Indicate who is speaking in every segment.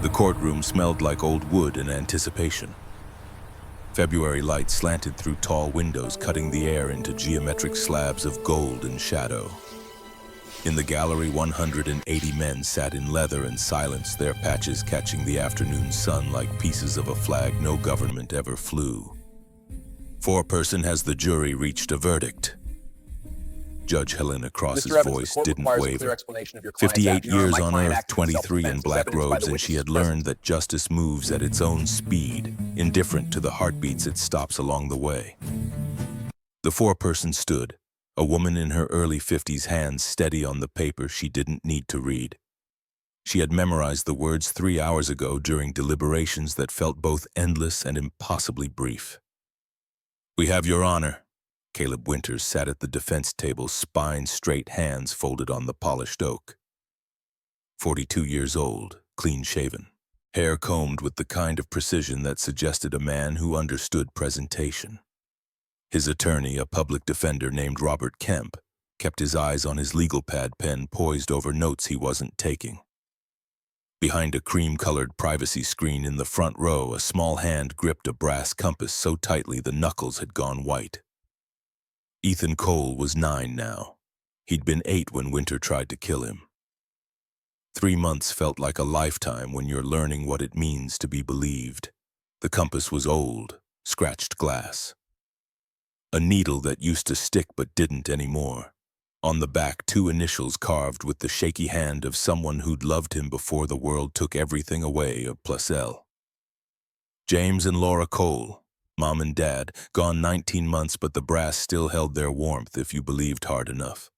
Speaker 1: The courtroom smelled like old wood in anticipation. February light slanted through tall windows, cutting the air into geometric slabs of gold and shadow. In the gallery, 180 men sat in leather and silence, their patches catching the afternoon sun like pieces of a flag no government ever flew. Four-person has the jury reached a verdict. Judge Helena Cross's voice didn't waver. 58 years on Earth, 23 in black robes, and she had learned that justice moves at its own speed, indifferent to the heartbeats it stops along the way. The four-person stood, a woman in her early 50s, hands steady on the paper she didn't need to read. She had memorized the words 3 hours ago during deliberations that felt both endless and impossibly brief. "We have your honor." Caleb Winters sat at the defense table, spine straight, hands folded on the polished oak. 42 years old, clean-shaven, hair combed with the kind of precision that suggested a man who understood presentation. His attorney, a public defender named Robert Kemp, kept his eyes on his legal pad, pen poised over notes he wasn't taking. Behind a cream-colored privacy screen in the front row, a small hand gripped a brass compass so tightly the knuckles had gone white. Ethan Cole was 9 now. He'd been 8 when Winter tried to kill him. 3 months felt like a lifetime when you're learning what it means to be believed. The compass was old, scratched glass. A needle that used to stick but didn't anymore. On the back, 2 initials carved with the shaky hand of someone who'd loved him before the world took everything away, of Placel. James and Laura Cole. Mom and Dad, gone 19 months, but the brass still held their warmth if you believed hard enough.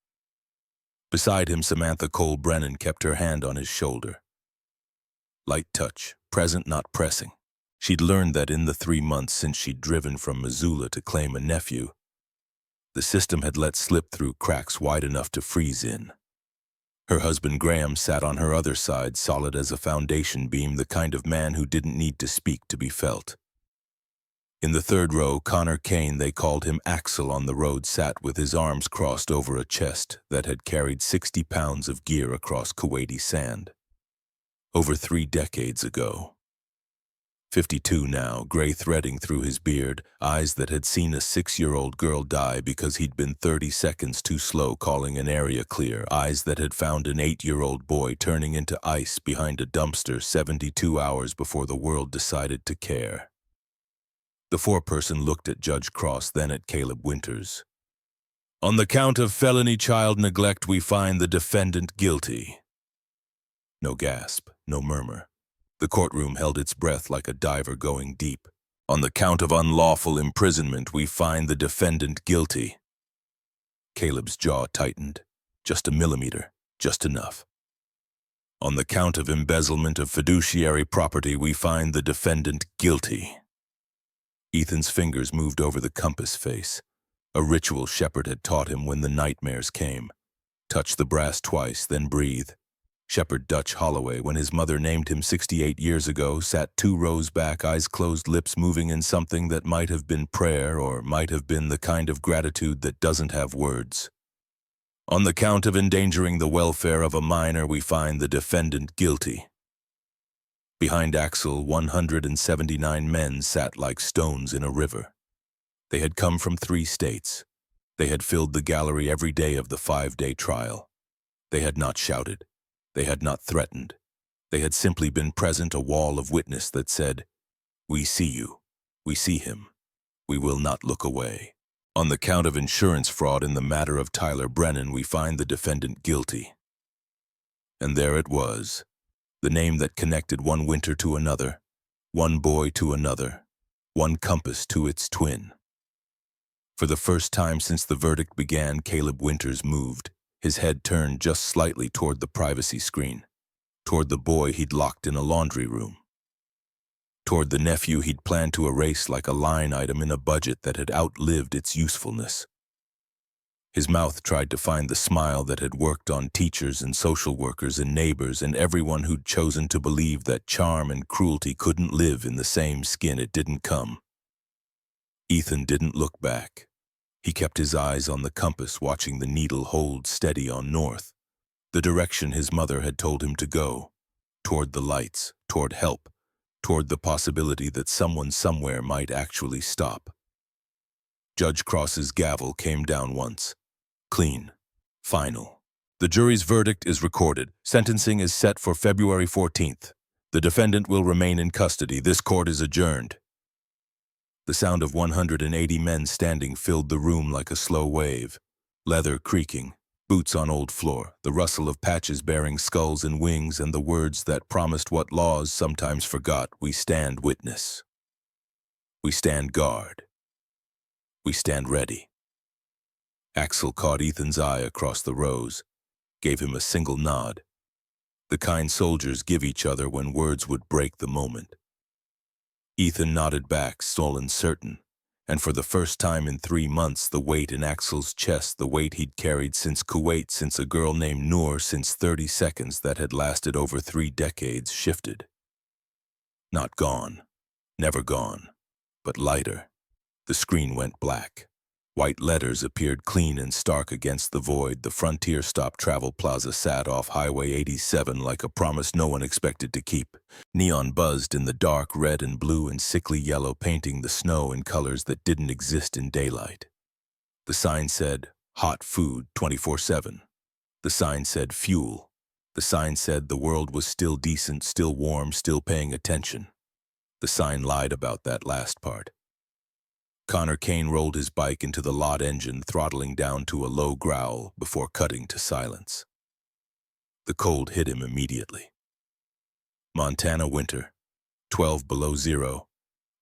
Speaker 1: Beside him, Samantha Cole Brennan kept her hand on his shoulder. Light touch, present not pressing. She'd learned that in the 3 months since she'd driven from Missoula to claim a nephew, the system had let slip through cracks wide enough to freeze in. Her husband Graham sat on her other side, solid as a foundation beam, the kind of man who didn't need to speak to be felt. In the third row, Connor Kane, they called him Axel on the road, sat with his arms crossed over a chest that had carried 60 pounds of gear across Kuwaiti sand. Over 3 decades ago. 52 now, gray threading through his beard, eyes that had seen a 6-year-old girl die because he'd been 30 seconds too slow calling an area clear, eyes that had found an 8-year-old boy turning into ice behind a dumpster 72 hours before the world decided to care. The four-person looked at Judge Cross, then at Caleb Winters. "On the count of felony child neglect, we find the defendant guilty." No gasp, no murmur. The courtroom held its breath like a diver going deep. "On the count of unlawful imprisonment, we find the defendant guilty." Caleb's jaw tightened. Just a millimeter, just enough. "On the count of embezzlement of fiduciary property, we find the defendant guilty." Ethan's fingers moved over the compass face, a ritual Shepard had taught him when the nightmares came. Touch the brass twice, then breathe. Shepard Dutch Holloway, when his mother named him 68 years ago, sat 2 rows back, eyes closed, lips moving in something that might have been prayer or might have been the kind of gratitude that doesn't have words. "On the count of endangering the welfare of a minor, we find the defendant guilty." Behind Axel, 179 men sat like stones in a river. They had come from 3 states. They had filled the gallery every day of the 5-day trial. They had not shouted. They had not threatened. They had simply been present, a wall of witness that said, "We see you. We see him. We will not look away." On the count of insurance fraud in the matter of Tyler Brennan, we find the defendant guilty. And there it was. The name that connected one Winter to another, one boy to another, one compass to its twin. For the first time since the verdict began, Caleb Winters moved, his head turned just slightly toward the privacy screen, toward the boy he'd locked in a laundry room, toward the nephew he'd planned to erase like a line item in a budget that had outlived its usefulness. His mouth tried to find the smile that had worked on teachers and social workers and neighbors and everyone who'd chosen to believe that charm and cruelty couldn't live in the same skin. It didn't come. Ethan didn't look back. He kept his eyes on the compass, watching the needle hold steady on north, the direction his mother had told him to go, toward the lights, toward help, toward the possibility that someone somewhere might actually stop. Judge Cross's gavel came down once. Clean. Final. The jury's verdict is recorded. Sentencing is set for February 14th. The defendant will remain in custody. This court is adjourned. The sound of 180 men standing filled the room like a slow wave. Leather creaking, boots on old floor, the rustle of patches bearing skulls and wings, and the words that promised what laws sometimes forgot. We stand witness. We stand guard. We stand ready. Axel caught Ethan's eye across the rows, gave him a single nod. The kind soldiers give each other when words would break the moment. Ethan nodded back, sullen, certain, and for the first time in 3 months, the weight in Axel's chest, the weight he'd carried since Kuwait, since a girl named Noor, since 30 seconds that had lasted over 3 decades, shifted. Not gone, never gone, but lighter. The screen went black. White letters appeared clean and stark against the void. The Frontier Stop Travel Plaza sat off Highway 87 like a promise no one expected to keep. Neon buzzed in the dark, red and blue and sickly yellow, painting the snow in colors that didn't exist in daylight. The sign said, hot food 24/7. The sign said, fuel. The sign said the world was still decent, still warm, still paying attention. The sign lied about that last part. Connor Kane rolled his bike into the lot engine, throttling down to a low growl before cutting to silence. The cold hit him immediately. Montana winter, 12 below zero.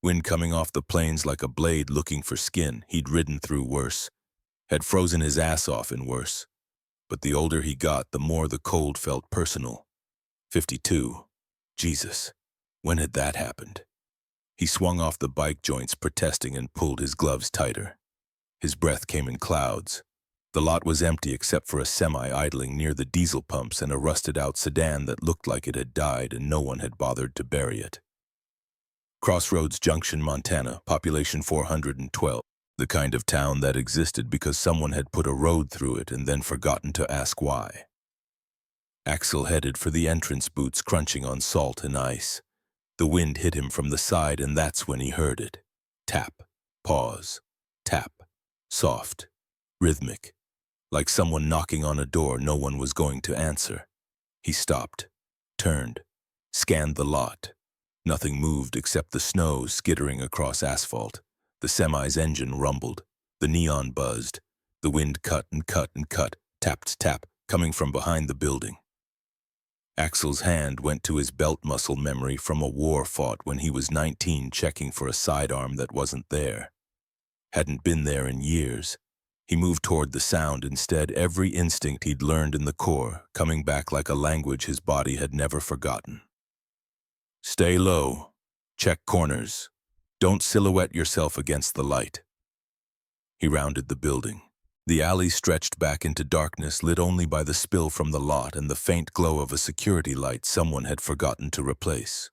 Speaker 1: Wind coming off the plains like a blade looking for skin. He'd ridden through worse, had frozen his ass off in worse. But the older he got, the more the cold felt personal. 52. Jesus, when had that happened? He swung off the bike joints, protesting, and pulled his gloves tighter. His breath came in clouds. The lot was empty except for a semi idling near the diesel pumps and a rusted-out sedan that looked like it had died and no one had bothered to bury it. Crossroads Junction, Montana, population 412. The kind of town that existed because someone had put a road through it and then forgotten to ask why. Axel headed for the entrance, boots crunching on salt and ice. The wind hit him from the side, and that's when he heard it. Tap, pause, tap, soft, rhythmic, like someone knocking on a door no one was going to answer. He stopped, turned, scanned the lot. Nothing moved except the snow skittering across asphalt. The semi's engine rumbled. The neon buzzed. The wind cut and cut and cut, tapped, tap, coming from behind the building. Axel's hand went to his belt muscle memory from a war fought when he was 19, checking for a sidearm that wasn't there. Hadn't been there in years. He moved toward the sound instead, every instinct he'd learned in the Corps, coming back like a language his body had never forgotten. Stay low. Check corners. Don't silhouette yourself against the light. He rounded the building. The alley stretched back into darkness, lit only by the spill from the lot and the faint glow of a security light someone had forgotten to replace.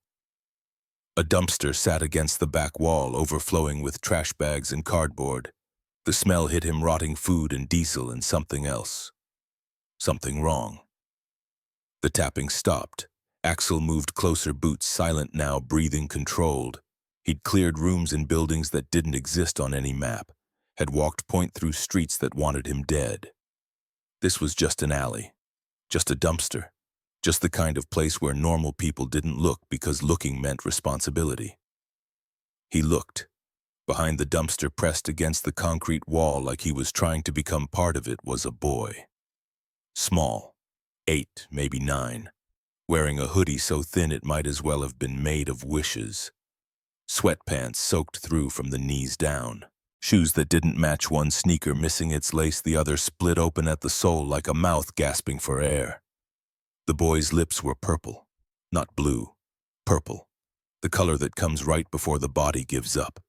Speaker 1: A dumpster sat against the back wall, overflowing with trash bags and cardboard. The smell hit him, rotting food and diesel and something else. Something wrong. The tapping stopped. Axel moved closer, boots silent now, breathing controlled. He'd cleared rooms in buildings that didn't exist on any map. Had walked point through streets that wanted him dead. This was just an alley, just a dumpster, just the kind of place where normal people didn't look because looking meant responsibility. He looked. Behind the dumpster, pressed against the concrete wall like he was trying to become part of it, was a boy. Small, 8, maybe 9, wearing a hoodie so thin it might as well have been made of wishes. Sweatpants soaked through from the knees down. Shoes that didn't match, one sneaker missing its lace, the other split open at the sole like a mouth gasping for air. The boy's lips were purple, not blue, purple, the color that comes right before the body gives up.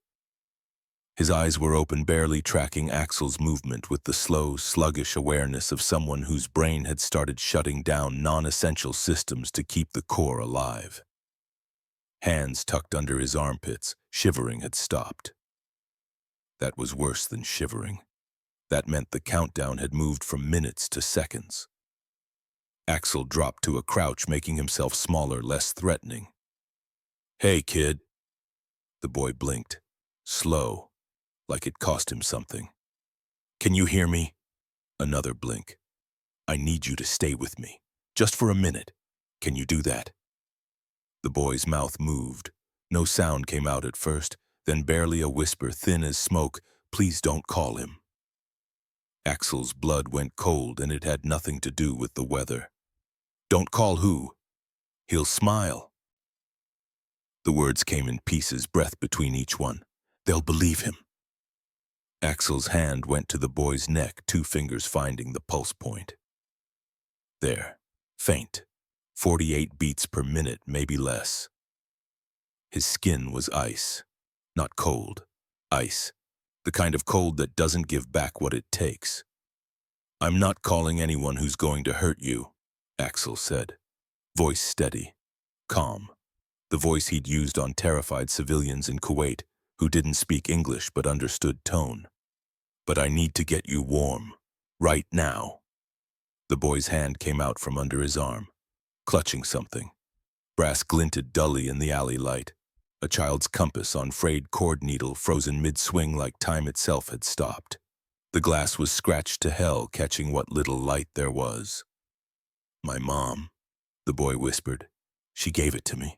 Speaker 1: His eyes were open, barely tracking Axel's movement with the slow, sluggish awareness of someone whose brain had started shutting down non-essential systems to keep the core alive. Hands tucked under his armpits, shivering had stopped. That was worse than shivering. That meant the countdown had moved from minutes to seconds. Axel dropped to a crouch, making himself smaller, less threatening. Hey, kid. The boy blinked, slow, like it cost him something. Can you hear me? Another blink. I need you to stay with me, just for a minute. Can you do that? The boy's mouth moved. No sound came out at first, then barely a whisper thin as smoke. Please don't call him. Axel's blood went cold, and it had nothing to do with the weather. Don't call who? He'll smile. The words came in pieces, breath between each one. They'll believe him. Axel's hand went to the boy's neck, 2 fingers finding the pulse point. There, faint, 48 beats per minute, maybe less. His skin was ice, not cold, ice, the kind of cold that doesn't give back what it takes. I'm not calling anyone who's going to hurt you, Axel said, voice steady, calm, the voice he'd used on terrified civilians in Kuwait who didn't speak English but understood tone. But I need to get you warm, right now. The boy's hand came out from under his arm, clutching something. Brass glinted dully in the alley light, a child's compass on frayed cord needle frozen mid-swing like time itself had stopped. The glass was scratched to hell, catching what little light there was. My mom, the boy whispered. She gave it to me.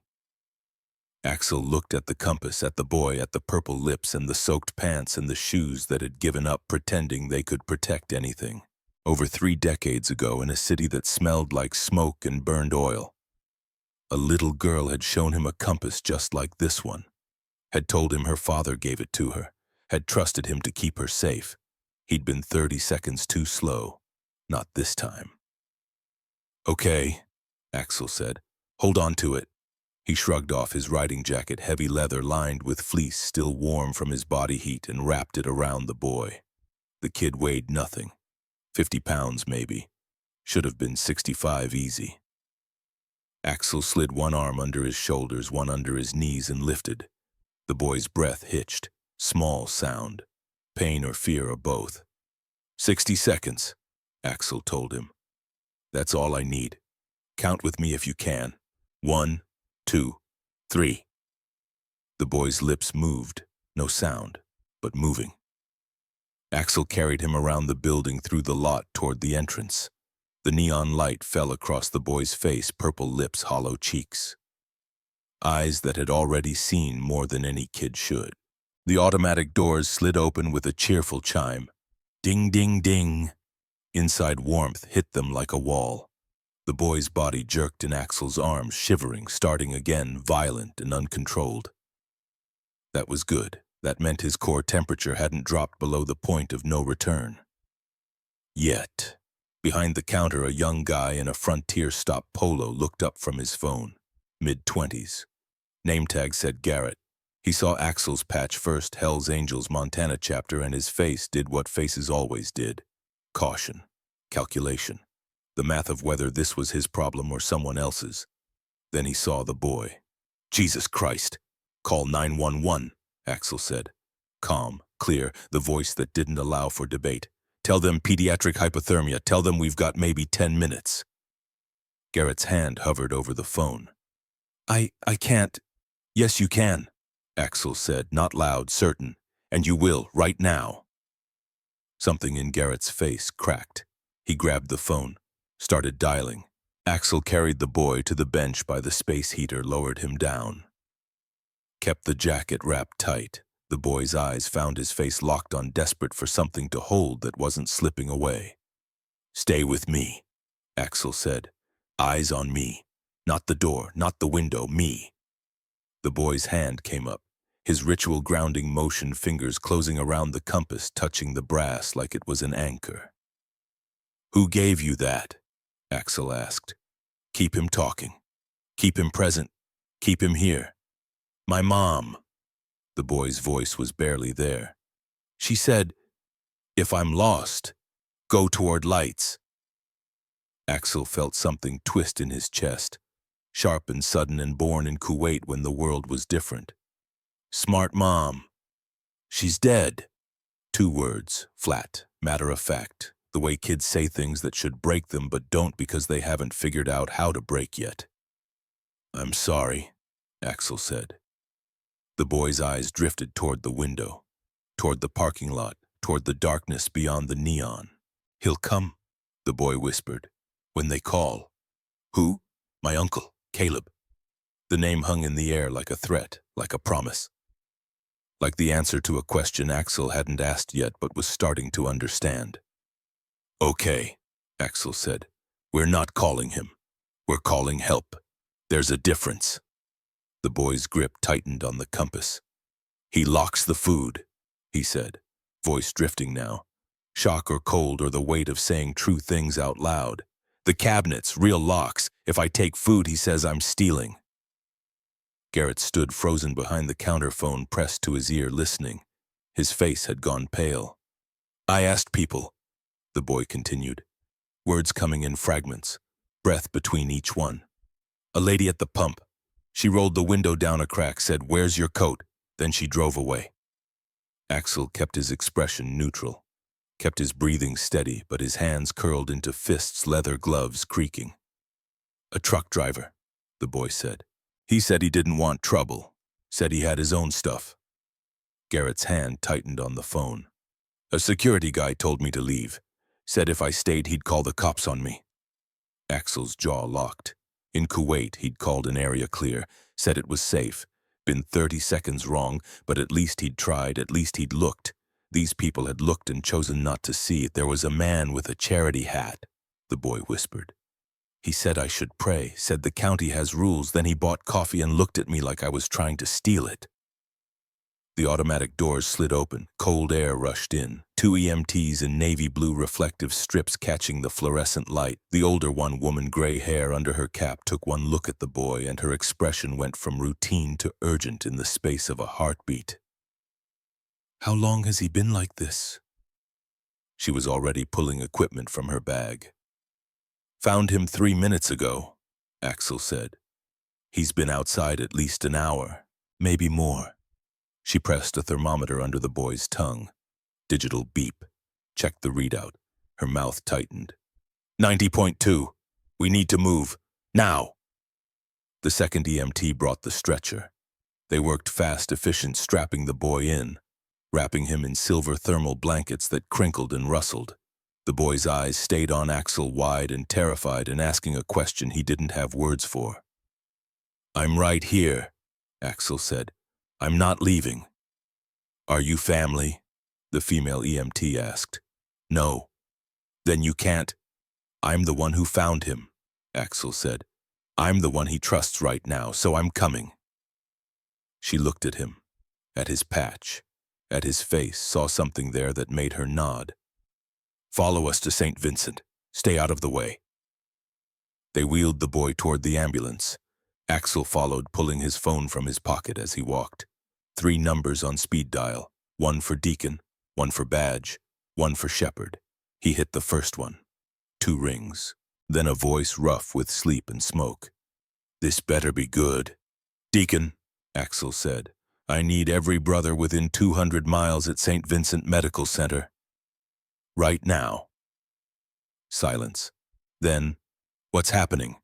Speaker 1: Axel looked at the compass, at the boy, at the purple lips and the soaked pants and the shoes that had given up pretending they could protect anything. Over 3 decades ago, in a city that smelled like smoke and burned oil, a little girl had shown him a compass just like this one, had told him her father gave it to her, had trusted him to keep her safe. He'd been 30 seconds too slow. Not this time. Okay, Axel said. Hold on to it. He shrugged off his riding jacket, heavy leather lined with fleece still warm from his body heat, and wrapped it around the boy. The kid weighed nothing. 50 pounds, maybe. Should have been 65 easy. Axel slid one arm under his shoulders, one under his knees, and lifted. The boy's breath hitched. Small sound. Pain or fear or both. 60 seconds, Axel told him. That's all I need. Count with me if you can. 1, 2, 3. The boy's lips moved. No sound, but moving. Axel carried him around the building, through the lot toward the entrance. The neon light fell across the boy's face, purple lips, hollow cheeks. Eyes that had already seen more than any kid should. The automatic doors slid open with a cheerful chime. Ding, ding, ding. Inside warmth hit them like a wall. The boy's body jerked in Axel's arms, shivering, starting again, violent and uncontrolled. That was good. That meant his core temperature hadn't dropped below the point of no return. Yet, behind the counter, a young guy in a Frontier Stop polo looked up from his phone. Mid-20s. Name tag said Garrett. He saw Axel's patch first, Hell's Angels Montana chapter, and his face did what faces always did. Caution. Calculation. The math of whether this was his problem or someone else's. Then he saw the boy. Jesus Christ. Call 911, Axel said. Calm, clear, the voice that didn't allow for debate. Tell them pediatric hypothermia. Tell them we've got maybe 10 minutes. Garrett's hand hovered over the phone. I can't. Yes, you can, Axel said, not loud, certain. And you will, right now. Something in Garrett's face cracked. He grabbed the phone, started dialing. Axel carried the boy to the bench by the space heater, lowered him down. Kept the jacket wrapped tight. The boy's eyes found his face locked on, desperate for something to hold that wasn't slipping away. Stay with me, Axel said. Eyes on me. Not the door, not the window, me. The boy's hand came up, his ritual grounding motion, fingers closing around the compass, touching the brass like it was an anchor. Who gave you that? Axel asked. Keep him talking. Keep him present. Keep him here. My mom. The boy's voice was barely there. She said, if I'm lost, go toward lights. Axel felt something twist in his chest, sharp and sudden, and born in Kuwait when the world was different. Smart mom. She's dead. 2 words, flat, matter of fact, the way kids say things that should break them but don't because they haven't figured out how to break yet. I'm sorry, Axel said. The boy's eyes drifted toward the window, toward the parking lot, toward the darkness beyond the neon. He'll come, the boy whispered, when they call. Who? My uncle, Caleb. The name hung in the air like a threat, like a promise. Like the answer to a question Axel hadn't asked yet but was starting to understand. Okay, Axel said. We're not calling him. We're calling help. There's a difference. The boy's grip tightened on the compass. He locks the food, he said, voice drifting now. Shock or cold or the weight of saying true things out loud. The cabinets, real locks. If I take food, he says I'm stealing. Garrett stood frozen behind the counter phone pressed to his ear, listening. His face had gone pale. I asked people, the boy continued, words coming in fragments, breath between each one. A lady at the pump. She rolled the window down a crack, said, "Where's your coat?" Then she drove away. Axel kept his expression neutral, kept his breathing steady, but his hands curled into fists, leather gloves creaking. A truck driver, the boy said. He said he didn't want trouble, said he had his own stuff. Garrett's hand tightened on the phone. A security guy told me to leave, said if I stayed he'd call the cops on me. Axel's jaw locked. In Kuwait, he'd called an area clear, said it was safe. Been 30 seconds wrong, but at least he'd tried, at least he'd looked. These people had looked and chosen not to see it. There was a man with a charity hat, the boy whispered. He said I should pray, said the county has rules. Then he bought coffee and looked at me like I was trying to steal it. The automatic doors slid open. Cold air rushed in. 2 EMTs in navy blue reflective strips catching the fluorescent light. The older one, woman, gray hair under her cap, took one look at the boy, and her expression went from routine to urgent in the space of a heartbeat. How long has he been like this? She was already pulling equipment from her bag. Found him 3 minutes ago, Axel said. He's been outside at least an hour, maybe more. She pressed a thermometer under the boy's tongue. Digital beep. Checked the readout. Her mouth tightened. 90.2. We need to move. Now. The second EMT brought the stretcher. They worked fast, efficient, strapping the boy in, wrapping him in silver thermal blankets that crinkled and rustled. The boy's eyes stayed on Axel, wide and terrified, and asking a question he didn't have words for. I'm right here, Axel said. I'm not leaving. Are you family? The female EMT asked. No. Then you can't. I'm the one who found him, Axel said. I'm the one he trusts right now, so I'm coming. She looked at him, at his patch, at his face, saw something there that made her nod. Follow us to St. Vincent. Stay out of the way. They wheeled the boy toward the ambulance. Axel followed, pulling his phone from his pocket as he walked. 3 numbers on speed dial, 1 for Deacon, 1 for Badge, 1 for Shepherd. He hit the first one. 2 rings. Then a voice rough with sleep and smoke. This better be good. Deacon, Axel said. I need every brother within 200 miles at St. Vincent Medical Center. Right now. Silence. Then, what's happening?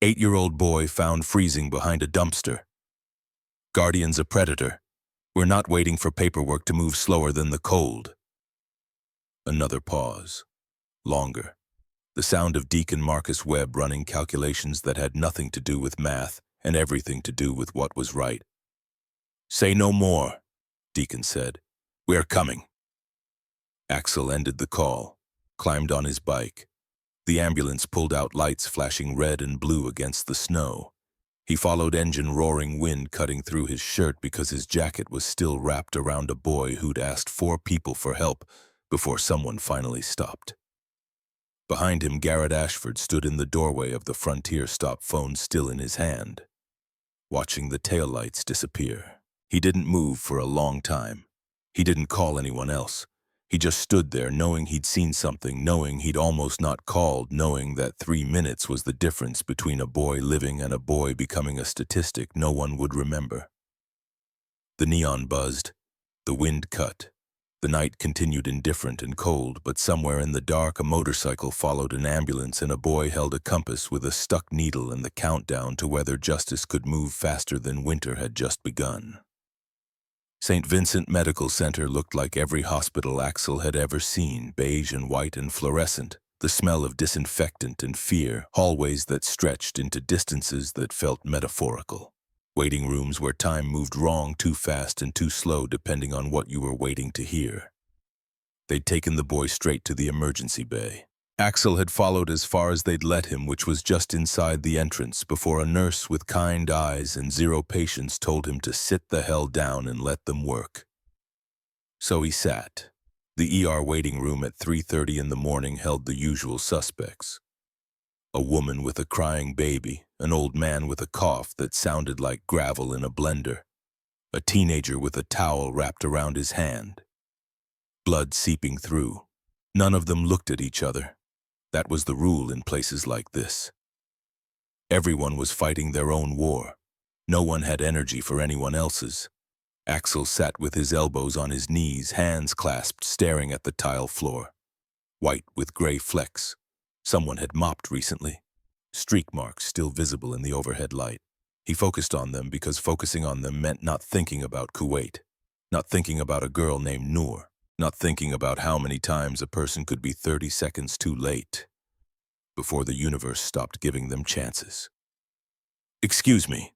Speaker 1: 8-year-old boy found freezing behind a dumpster. Guardian's a predator. We're not waiting for paperwork to move slower than the cold. Another pause. Longer. The sound of Deacon Marcus Webb running calculations that had nothing to do with math and everything to do with what was right. Say no more, Deacon said. We're coming. Axel ended the call, climbed on his bike. The ambulance pulled out, lights flashing red and blue against the snow. He followed, engine roaring, wind cutting through his shirt because his jacket was still wrapped around a boy who'd asked 4 people for help before someone finally stopped. Behind him, Garrett Ashford stood in the doorway of the Frontier stop, phone still in his hand, watching the taillights disappear. He didn't move for a long time. He didn't call anyone else. He just stood there, knowing he'd seen something, knowing he'd almost not called, knowing that 3 minutes was the difference between a boy living and a boy becoming a statistic no one would remember. The neon buzzed. The wind cut. The night continued indifferent and cold, but somewhere in the dark a motorcycle followed an ambulance and a boy held a compass with a stuck needle and the countdown to whether justice could move faster than winter had just begun. St. Vincent Medical Center looked like every hospital Axel had ever seen, beige and white and fluorescent, the smell of disinfectant and fear, hallways that stretched into distances that felt metaphorical. Waiting rooms where time moved wrong, too fast and too slow depending on what you were waiting to hear. They'd taken the boy straight to the emergency bay. Axel had followed as far as they'd let him, which was just inside the entrance, before a nurse with kind eyes and zero patience told him to sit the hell down and let them work. So he sat. The ER waiting room at 3:30 in the morning held the usual suspects. A woman with a crying baby, an old man with a cough that sounded like gravel in a blender, a teenager with a towel wrapped around his hand. Blood seeping through. None of them looked at each other. That was the rule in places like this. Everyone was fighting their own war. No one had energy for anyone else's. Axel sat with his elbows on his knees, hands clasped, staring at the tile floor. White with gray flecks. Someone had mopped recently. Streak marks still visible in the overhead light. He focused on them because focusing on them meant not thinking about Kuwait, not thinking about a girl named Noor, not thinking about how many times a person could be 30 seconds too late before the universe stopped giving them chances. "Excuse me."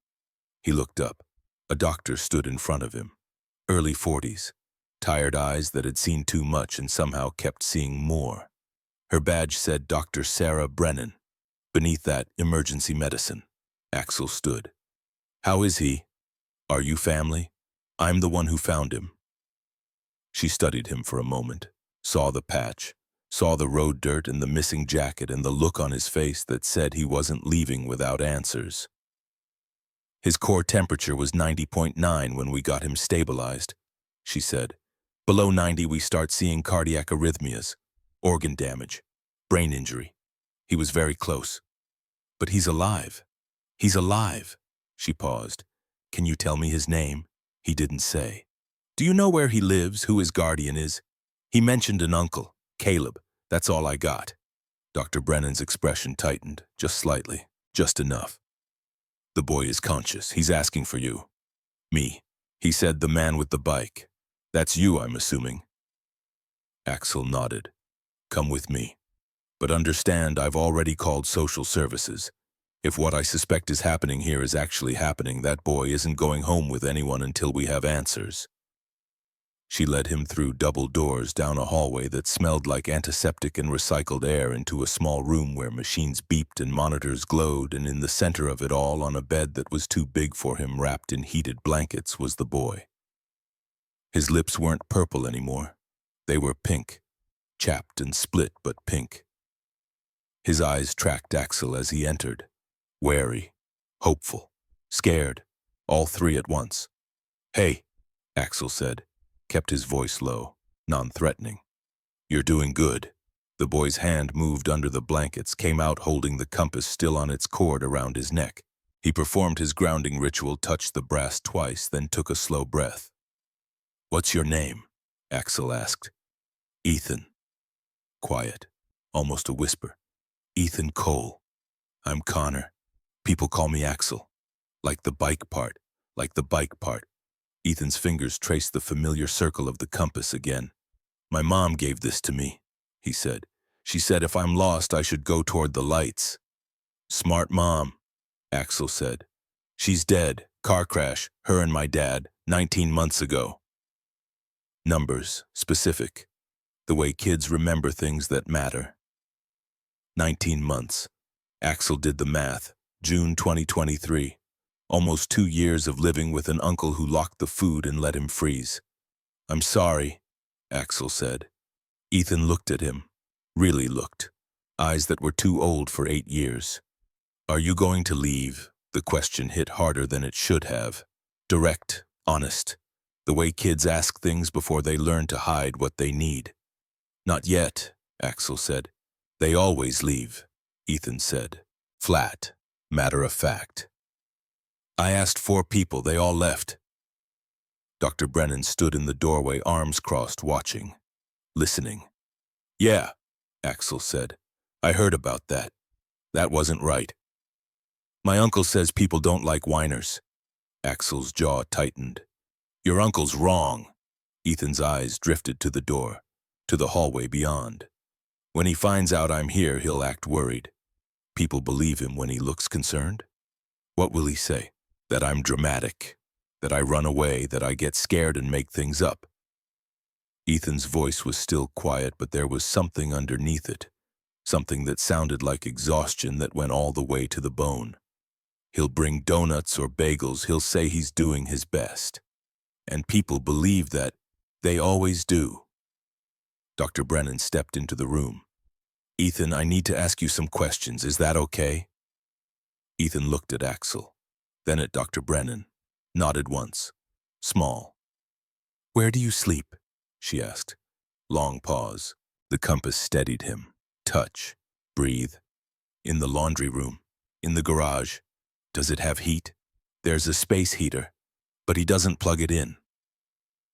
Speaker 1: He looked up. A doctor stood in front of him. Early 40s, tired eyes that had seen too much and somehow kept seeing more. Her badge said Dr. Sarah Brennan. Beneath that, emergency medicine. Axel stood. "How is he? Are you family? I'm the one who found him." She studied him for a moment, saw the patch, saw the road dirt and the missing jacket and the look on his face that said he wasn't leaving without answers. "His core temperature was 90.9 when we got him stabilized," she said. "Below 90 we start seeing cardiac arrhythmias, organ damage, brain injury. He was very close. But he's alive. He's alive." She paused. "Can you tell me his name?" He didn't say. "Do you know where he lives, who his guardian is?" "He mentioned an uncle, Caleb. That's all I got." Dr. Brennan's expression tightened, just slightly, just enough. "The boy is conscious. He's asking for you." "Me," he said, "the man with the bike. That's you, I'm assuming." Axel nodded. "Come with me. But understand, I've already called social services. If what I suspect is happening here is actually happening, that boy isn't going home with anyone until we have answers." She led him through double doors down a hallway that smelled like antiseptic and recycled air into a small room where machines beeped and monitors glowed, and in the center of it all, on a bed that was too big for him wrapped in heated blankets, was the boy. His lips weren't purple anymore. They were pink, chapped and split, but pink. His eyes tracked Axel as he entered, wary, hopeful, scared, all three at once. "Hey," Axel said, kept his voice low, non-threatening. "You're doing good." The boy's hand moved under the blankets, came out holding the compass still on its cord around his neck. He performed his grounding ritual, touched the brass twice, then took a slow breath. "What's your name?" Axel asked. "Ethan." Quiet, almost a whisper. "Ethan Cole. I'm Connor. People call me Axel. Like the bike part, like the bike part." Ethan's fingers traced the familiar circle of the compass again. "My mom gave this to me," he said. "She said if I'm lost, I should go toward the lights." "Smart mom," Axel said. "She's dead. Car crash, her and my dad, 19 months ago." Numbers, specific. The way kids remember things that matter. 19 months. Axel did the math. June 2023. Almost 2 years of living with an uncle who locked the food and let him freeze. "I'm sorry," Axel said. Ethan looked at him. Really looked. Eyes that were too old for 8 years. "Are you going to leave?" The question hit harder than it should have. Direct, honest. The way kids ask things before they learn to hide what they need. "Not yet," Axel said. "They always leave," Ethan said. Flat, matter of fact. "I asked 4 people, they all left." Dr. Brennan stood in the doorway, arms crossed, watching, listening. "Yeah," Axel said. "I heard about that. That wasn't right. My uncle says people don't like whiners." Axel's jaw tightened. "Your uncle's wrong." Ethan's eyes drifted to the door, to the hallway beyond. "When he finds out I'm here, he'll act worried. People believe him when he looks concerned. What will he say? That I'm dramatic, that I run away, that I get scared and make things up." Ethan's voice was still quiet, but there was something underneath it, something that sounded like exhaustion that went all the way to the bone. "He'll bring donuts or bagels, he'll say he's doing his best. And people believe that. They always do." Dr. Brennan stepped into the room. "Ethan, I need to ask you some questions. Is that okay?" Ethan looked at Axel, then at Dr. Brennan, nodded once. Small. "Where do you sleep?" she asked. Long pause. The compass steadied him. Touch. Breathe. "In the laundry room. In the garage." "Does it have heat?" "There's a space heater, but he doesn't plug it in."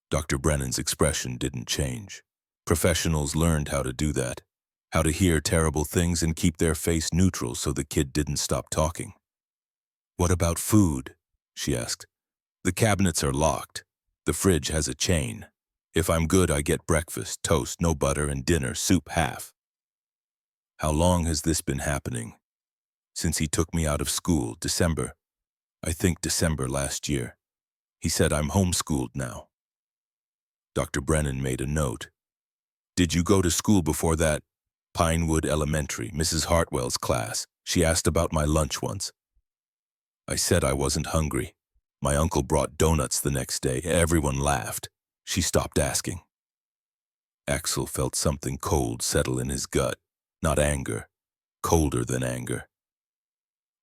Speaker 1: Dr. Brennan's expression didn't change. Professionals learned how to do that, how to hear terrible things and keep their face neutral so the kid didn't stop talking. "What about food?" she asked. "The cabinets are locked. The fridge has a chain. If I'm good, I get breakfast, toast, no butter, and dinner, soup half." "How long has this been happening?" "Since he took me out of school, December. I think December last year. He said I'm homeschooled now." Dr. Brennan made a note. "Did you go to school before that?" "Pinewood Elementary, Mrs. Hartwell's class. She asked about my lunch once. I said I wasn't hungry. My uncle brought donuts the next day. Everyone laughed. She stopped asking." Axel felt something cold settle in his gut, not anger, colder than anger.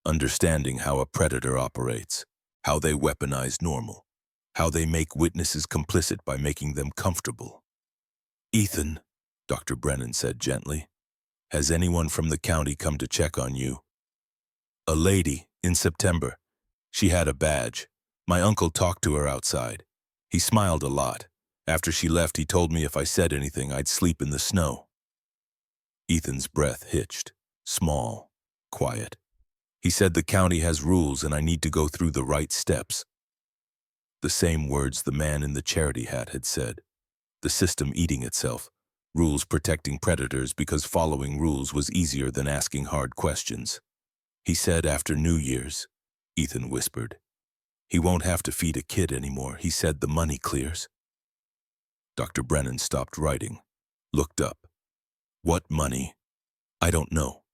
Speaker 1: Understanding how a predator operates, how they weaponize normal, how they make witnesses complicit by making them comfortable. "Ethan," Dr. Brennan said gently, "has anyone from the county come to check on you?" "A lady, in September. She had a badge. My uncle talked to her outside. He smiled a lot. After she left, he told me if I said anything, I'd sleep in the snow." Ethan's breath hitched, small, quiet. "He said the county has rules and I need to go through the right steps." The same words the man in the charity hat had said. The system eating itself. Rules protecting predators because following rules was easier than asking hard questions. "He said after New Year's," Ethan whispered. "He won't have to feed a kid anymore. He said the money clears." Dr. Brennan stopped writing, looked up. "What money?" "I don't know.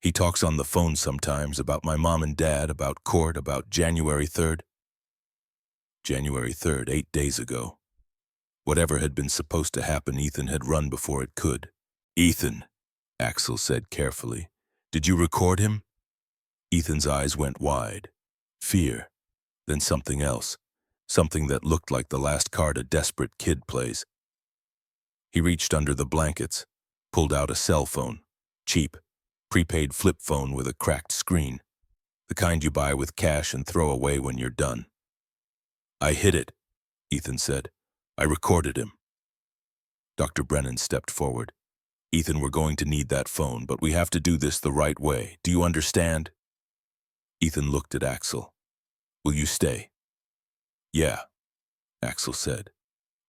Speaker 1: He talks on the phone sometimes about my mom and dad, about court, about January 3rd. January 3rd, 8 days ago. Whatever had been supposed to happen, Ethan had run before it could. "Ethan," Axel said carefully, "did you record him?" Ethan's eyes went wide. Fear. Then something else. Something that looked like the last card a desperate kid plays. He reached under the blankets, pulled out a cell phone. Cheap, prepaid flip phone with a cracked screen. The kind you buy with cash and throw away when you're done. "I hid it," Ethan said. "I recorded him." Dr. Brennan stepped forward. "Ethan, we're going to need that phone, but we have to do this the right way. Do you understand?" Ethan looked at Axel. "Will you stay?" "Yeah," Axel said.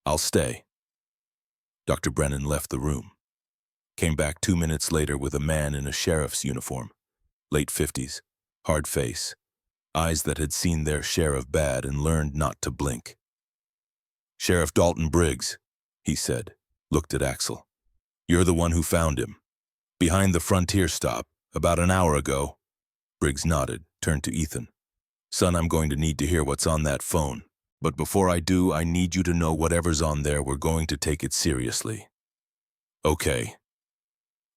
Speaker 1: "I'll stay." Dr. Brennan left the room. Came back 2 minutes later with a man in a sheriff's uniform. Late 50s, hard face, eyes that had seen their share of bad and learned not to blink. "Sheriff Dalton Briggs," he said, looked at Axel. "You're the one who found him. Behind the Frontier stop, about an hour ago." Briggs nodded, turned to Ethan. "Son, I'm going to need to hear what's on that phone. But before I do, I need you to know whatever's on there, we're going to take it seriously." "Okay."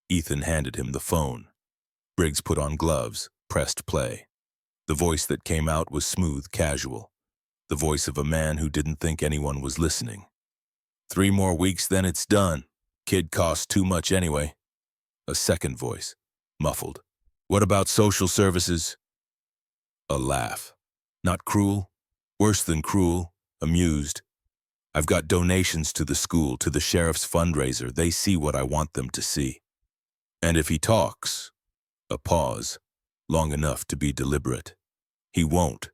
Speaker 1: Ethan handed him the phone. Briggs put on gloves, pressed play. The voice that came out was smooth, casual. The voice of a man who didn't think anyone was listening. "3 more weeks, then it's done. Kid costs too much anyway." A second voice, muffled. "What about social services?" A laugh. "Not cruel? Worse than cruel. Amused. I've got donations to the school, to the sheriff's fundraiser. They see what I want them to see. And if he talks, a pause, long enough to be deliberate, he won't.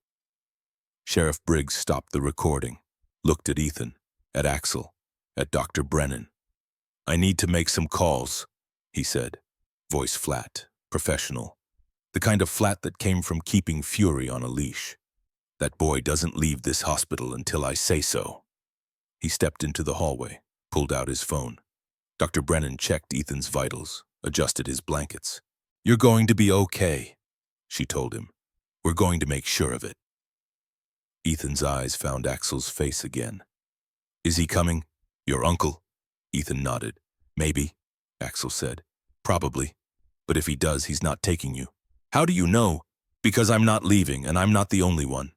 Speaker 1: Sheriff Briggs stopped the recording, looked at Ethan, at Axel, at Dr. Brennan. I need to make some calls, he said, voice flat, professional. The kind of flat that came from keeping fury on a leash. That boy doesn't leave this hospital until I say so. He stepped into the hallway, pulled out his phone. Dr. Brennan checked Ethan's vitals, adjusted his blankets. You're going to be okay, she told him. We're going to make sure of it. Ethan's eyes found Axel's face again. Is he coming? Your uncle? Ethan nodded. Maybe, Axel said. Probably. But if he does, he's not taking you. How do you know? Because I'm not leaving, and I'm not the only one.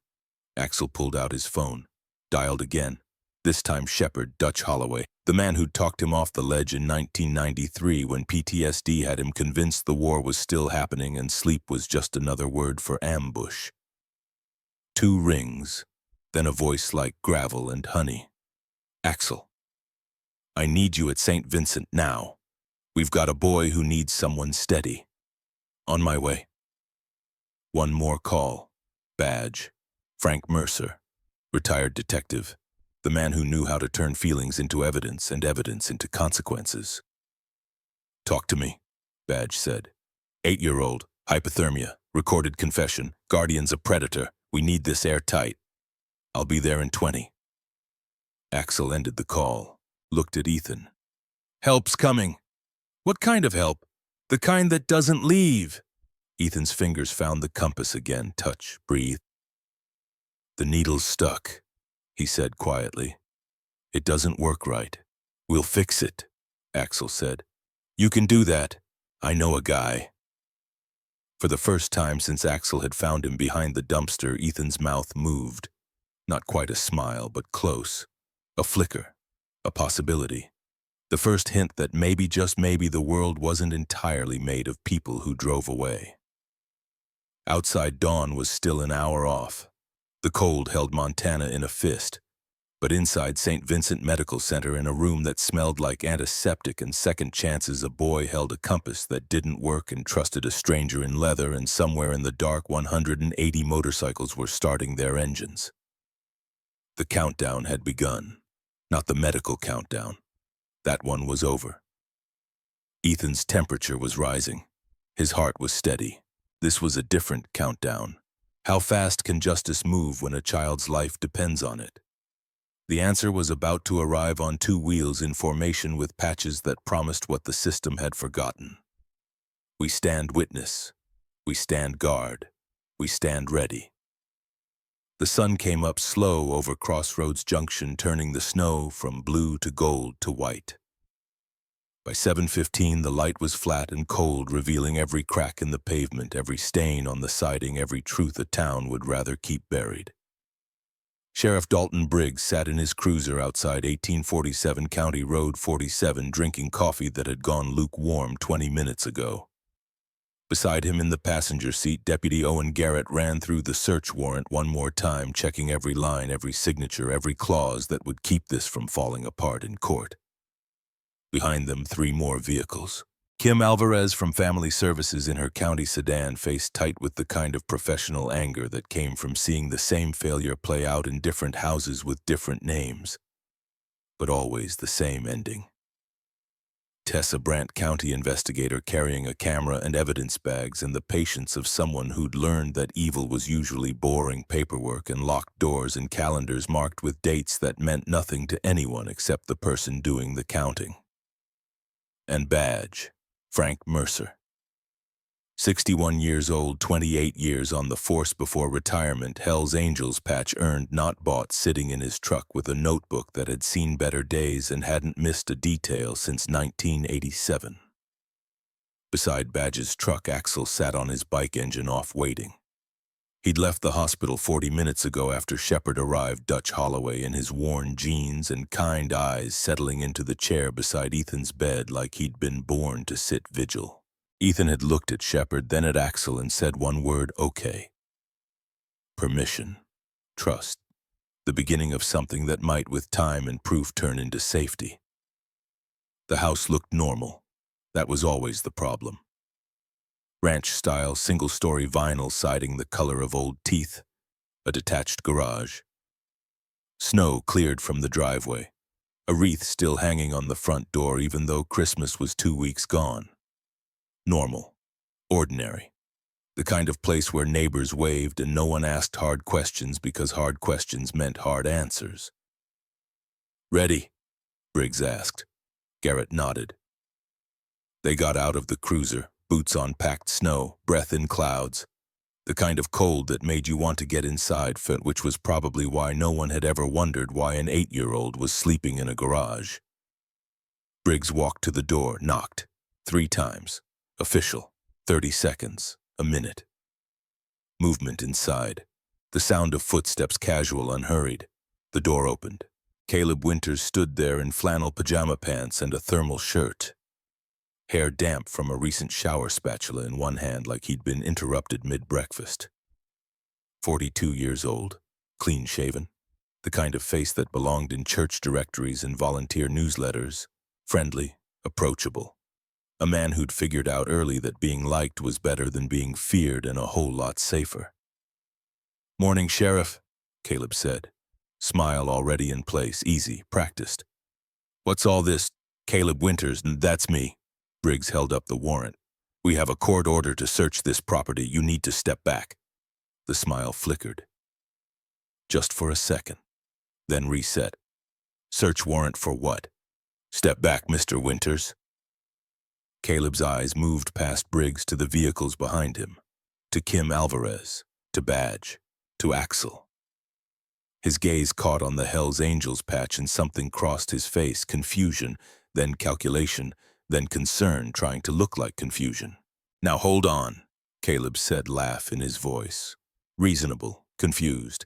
Speaker 1: Axel pulled out his phone, dialed again. This time Shepard, Dutch Holloway, the man who'd talked him off the ledge in 1993 when PTSD had him convinced the war was still happening and sleep was just another word for ambush. 2 rings, then a voice like gravel and honey. Axel, I need you at St. Vincent now. We've got a boy who needs someone steady. On my way. One more call. Badge. Frank Mercer, retired detective, the man who knew how to turn feelings into evidence and evidence into consequences. Talk to me, Badge said. 8-year-old, hypothermia, recorded confession, guardian's a predator. We need this airtight. I'll be there in 20. Axel ended the call, looked at Ethan. Help's coming. What kind of help? The kind that doesn't leave. Ethan's fingers found the compass again. Touch, breathe. The needle's stuck, he said quietly. It doesn't work right. We'll fix it, Axel said. You can do that. I know a guy. For the first time since Axel had found him behind the dumpster, Ethan's mouth moved. Not quite a smile, but close. A flicker. A possibility. The first hint that maybe, just maybe, the world wasn't entirely made of people who drove away. Outside, dawn was still an hour off. The cold held Montana in a fist, but inside St. Vincent Medical Center, in a room that smelled like antiseptic and second chances, a boy held a compass that didn't work and trusted a stranger in leather, and somewhere in the dark 180 motorcycles were starting their engines. The countdown had begun, not the medical countdown. That one was over. Ethan's temperature was rising. His heart was steady. This was a different countdown. How fast can justice move when a child's life depends on it? The answer was about to arrive on 2 wheels in formation with patches that promised what the system had forgotten. We stand witness. We stand guard. We stand ready. The sun came up slow over Crossroads Junction, turning the snow from blue to gold to white. By 7:15, the light was flat and cold, revealing every crack in the pavement, every stain on the siding, every truth a town would rather keep buried. Sheriff Dalton Briggs sat in his cruiser outside 1847 County Road 47, drinking coffee that had gone lukewarm 20 minutes ago. Beside him in the passenger seat, Deputy Owen Garrett ran through the search warrant one more time, checking every line, every signature, every clause that would keep this from falling apart in court. Behind them, 3 more vehicles. Kim Alvarez from Family Services in her county sedan faced tight with the kind of professional anger that came from seeing the same failure play out in different houses with different names, but always the same ending. Tessa Brant, county investigator, carrying a camera and evidence bags, and the patience of someone who'd learned that evil was usually boring paperwork and locked doors and calendars marked with dates that meant nothing to anyone except the person doing the counting. And badge, Frank Mercer. 61 years old, 28 years on the force before retirement, Hell's Angels patch earned, not bought, sitting in his truck with a notebook that had seen better days and hadn't missed a detail since 1987. Beside Badge's truck, Axel sat on his bike, engine off, waiting. He'd left the hospital 40 minutes ago after Shepard arrived, Dutch Holloway in his worn jeans and kind eyes settling into the chair beside Ethan's bed like he'd been born to sit vigil. Ethan had looked at Shepard, then at Axel, and said one word, okay. Permission. Trust. the beginning of something that might, with time and proof, turn into safety. The house looked normal. That was always the problem. Ranch-style, single-story vinyl siding the color of old teeth, a detached garage. Snow cleared from the driveway, a wreath still hanging on the front door even though Christmas was 2 weeks gone. Normal. Ordinary. The kind of place where neighbors waved and no one asked hard questions because hard questions meant hard answers. "Ready?" Briggs asked. Garrett nodded. They got out of the cruiser, boots on packed snow, breath in clouds, the kind of cold that made you want to get inside, which was probably why no one had ever wondered why an 8-year-old was sleeping in a garage. Briggs walked to the door, knocked. 3 times. Official. 30 seconds. A minute. Movement inside. The sound of footsteps, casual, unhurried. The door opened. Caleb Winters stood there in flannel pajama pants and a thermal shirt. Hair damp from a recent shower spatula in one hand like he'd been interrupted mid-breakfast. 42 years old, clean-shaven, the kind of face that belonged in church directories and volunteer newsletters, friendly, approachable. A man who'd figured out early that being liked was better than being feared and a whole lot safer. "Morning, Sheriff," Caleb said, smile already in place, easy, practiced. "What's all this?" "Caleb Winters, that's me." Briggs held up the warrant. "We have a court order to search this property. You need to step back." The smile flickered. Just for a second. Then reset. "Search warrant for what?" "Step back, Mr. Winters." Caleb's eyes moved past Briggs to the vehicles behind him, to Kim Alvarez, to Badge, to Axel. His gaze caught on the Hells Angels patch and something crossed his face, confusion, then calculation, then concern trying to look like confusion. "Now hold on," Caleb said, laugh in his voice. Reasonable, confused.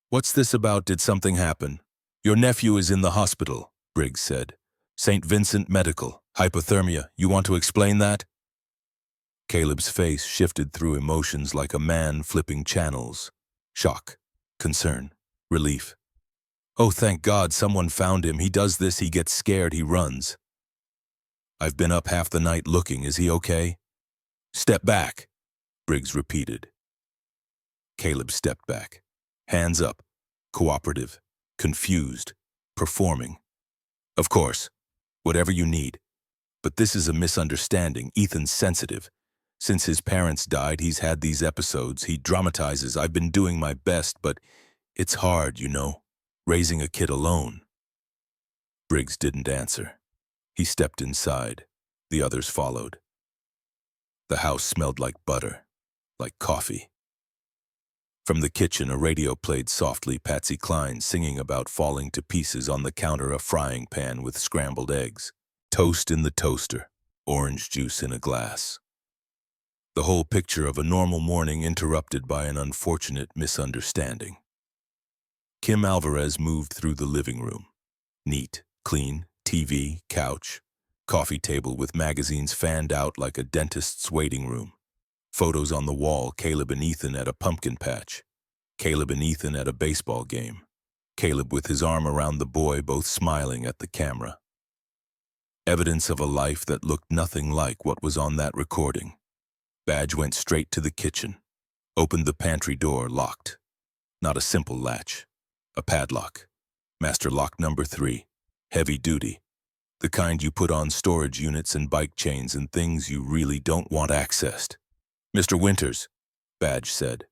Speaker 1: "What's this about? Did something happen?" "Your nephew is in the hospital," Briggs said. "St. Vincent Medical, hypothermia. You want to explain that?" Caleb's face shifted through emotions like a man flipping channels. Shock, concern, relief. "Oh, thank God, someone found him. He does this, he gets scared, he runs." "I've been up half the night looking. Is he okay?" "Step back," Briggs repeated. Caleb stepped back, hands up, cooperative, confused, performing. "Of course, whatever you need. But this is a misunderstanding. Ethan's sensitive. Since his parents died, he's had these episodes. He dramatizes. I've been doing my best, but it's hard, you know, raising a kid alone." Briggs didn't answer. He stepped inside. The others followed. The house smelled like butter, like coffee. From the kitchen, a radio played softly, Patsy Cline singing about falling to pieces on the counter, a frying pan with scrambled eggs, toast in the toaster, orange juice in a glass. The whole picture of a normal morning interrupted by an unfortunate misunderstanding. Kim Alvarez moved through the living room. Neat, clean, TV, couch, coffee table with magazines fanned out like a dentist's waiting room. Photos on the wall, Caleb and Ethan at a pumpkin patch. Caleb and Ethan at a baseball game. Caleb with his arm around the boy, both smiling at the camera. Evidence of a life that looked nothing like what was on that recording. Badge went straight to the kitchen. Opened the pantry door, locked. Not a simple latch. A padlock. Master lock number 3. Heavy duty. The kind you put on storage units and bike chains and things you really don't want accessed. "Mr. Winters," Badge said,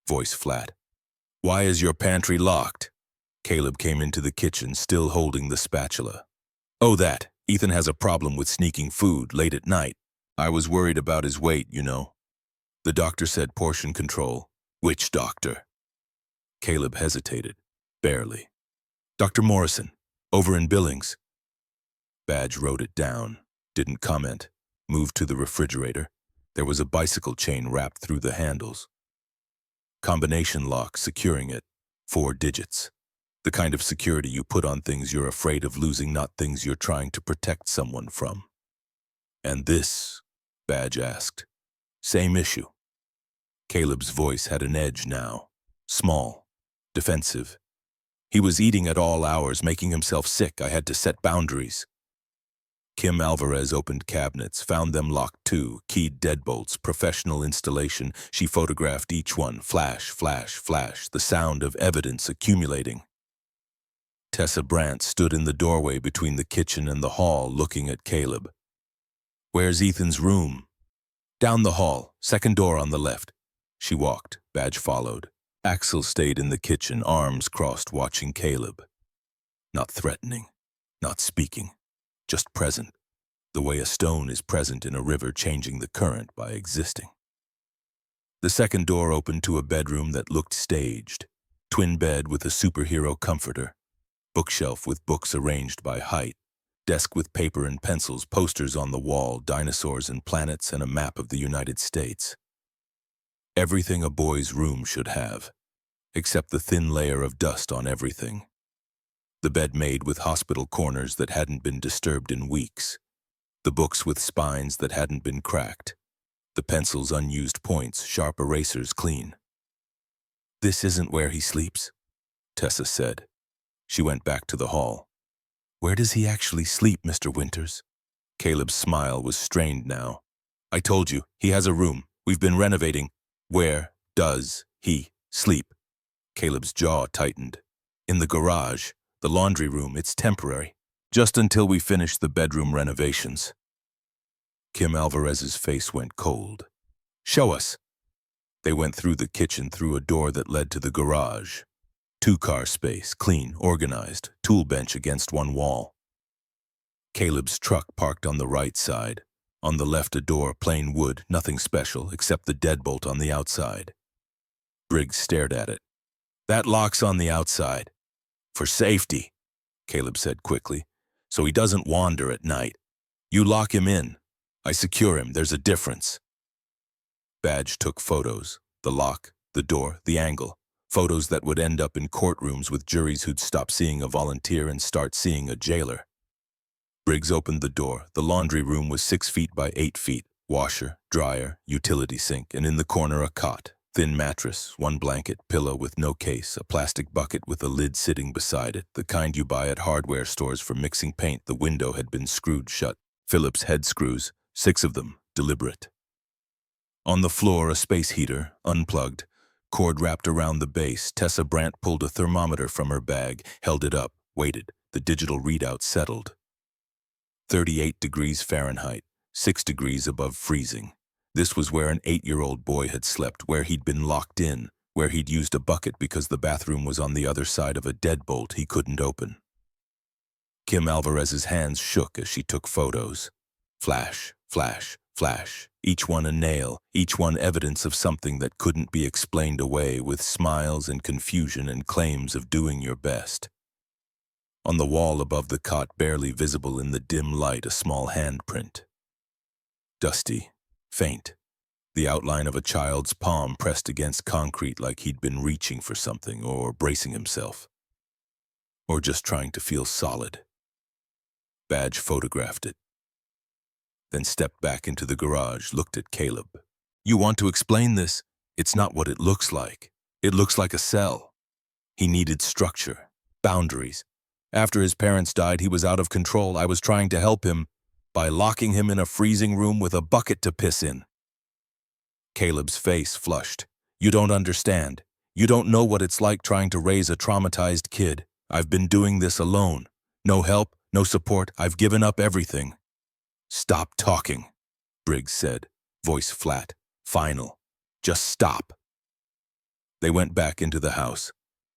Speaker 1: voice flat. "Why is your pantry locked?" Caleb came into the kitchen, still holding the spatula. "Oh, that. Ethan has a problem with sneaking food late at night. I was worried about his weight, you know. The doctor said portion control." "Which doctor?" Caleb hesitated, barely. "Dr. Morrison, over in Billings." Badge wrote it down, didn't comment, moved to the refrigerator. There was a bicycle chain wrapped through the handles. Combination lock securing it, 4 digits. The kind of security you put on things you're afraid of losing, not things you're trying to protect someone from. "And this?" Badge asked. "Same issue." Caleb's voice had an edge now. Small, defensive. He was eating at all hours, making himself sick. I had to set boundaries. Kim Alvarez opened cabinets, found them locked too, keyed deadbolts, professional installation. She photographed each one, flash, flash, flash, the sound of evidence accumulating. Tessa Brandt stood in the doorway between the kitchen and the hall, looking at Caleb. "Where's Ethan's room?" "Down the hall, second door on the left." She walked. Badge followed. Axel stayed in the kitchen, arms crossed, watching Caleb. Not threatening, not speaking, just present, the way a stone is present in a river, changing the current by existing. The second door opened to a bedroom that looked staged. Twin bed with a superhero comforter. Bookshelf with books arranged by height. Desk with paper and pencils, posters on the wall, dinosaurs and planets, and a map of the United States. Everything a boy's room should have, except the thin layer of dust on everything. The bed made with hospital corners that hadn't been disturbed in weeks. The books with spines that hadn't been cracked. The pencils' unused points, sharp erasers clean. "This isn't where he sleeps," Tessa said. She went back to the hall. "Where does he actually sleep, Mr. Winters?" Caleb's smile was strained now. "I told you, he has a room. We've been renovating." "Where does he sleep?" Caleb's jaw tightened. "In the garage, the laundry room. It's temporary. Just until we finish the bedroom renovations." Kim Alvarez's face went cold. "Show us." They went through the kitchen, through a door that led to the garage. Two-car space, clean, organized, tool bench against one wall. Caleb's truck parked on the right side. On the left, a door, plain wood, nothing special, except the deadbolt on the outside. Briggs stared at it. "That lock's on the outside. For safety," Caleb said quickly, "so he doesn't wander at night. You lock him in. I secure him. There's a difference." Badge took photos. The lock, the door, the angle. Photos that would end up in courtrooms with juries who'd stop seeing a volunteer and start seeing a jailer. Briggs opened the door. The laundry room was 6 feet by 8 feet. Washer, dryer, utility sink, and in the corner a cot. Thin mattress, one blanket, pillow with no case, a plastic bucket with a lid sitting beside it, the kind you buy at hardware stores for mixing paint. The window had been screwed shut. Phillips head screws, 6 of them, deliberate. On the floor, a space heater, unplugged. Cord wrapped around the base. Tessa Brandt pulled a thermometer from her bag, held it up, waited. The digital readout settled. 38 degrees Fahrenheit, 6 degrees above freezing. This was where an 8-year-old boy had slept, where he'd been locked in, where he'd used a bucket because the bathroom was on the other side of a deadbolt he couldn't open. Kim Alvarez's hands shook as she took photos. Flash, flash, flash. Each one a nail, each one evidence of something that couldn't be explained away, with smiles and confusion and claims of doing your best. On the wall above the cot, barely visible in the dim light, a small handprint. Dusty, faint, the outline of a child's palm pressed against concrete, like he'd been reaching for something or bracing himself. Or just trying to feel solid. Badge photographed it. Then stepped back into the garage, looked at Caleb. "You want to explain this? It's not what it looks like. It looks like a cell." He needed structure, boundaries. After his parents died, he was out of control. I was trying to help him by locking him in a freezing room with a bucket to piss in. Caleb's face flushed. "You don't understand. You don't know what it's like trying to raise a traumatized kid. I've been doing this alone. No help, no support. I've given up everything." "Stop talking," Briggs said, voice flat, final. "Just stop." They went back into the house.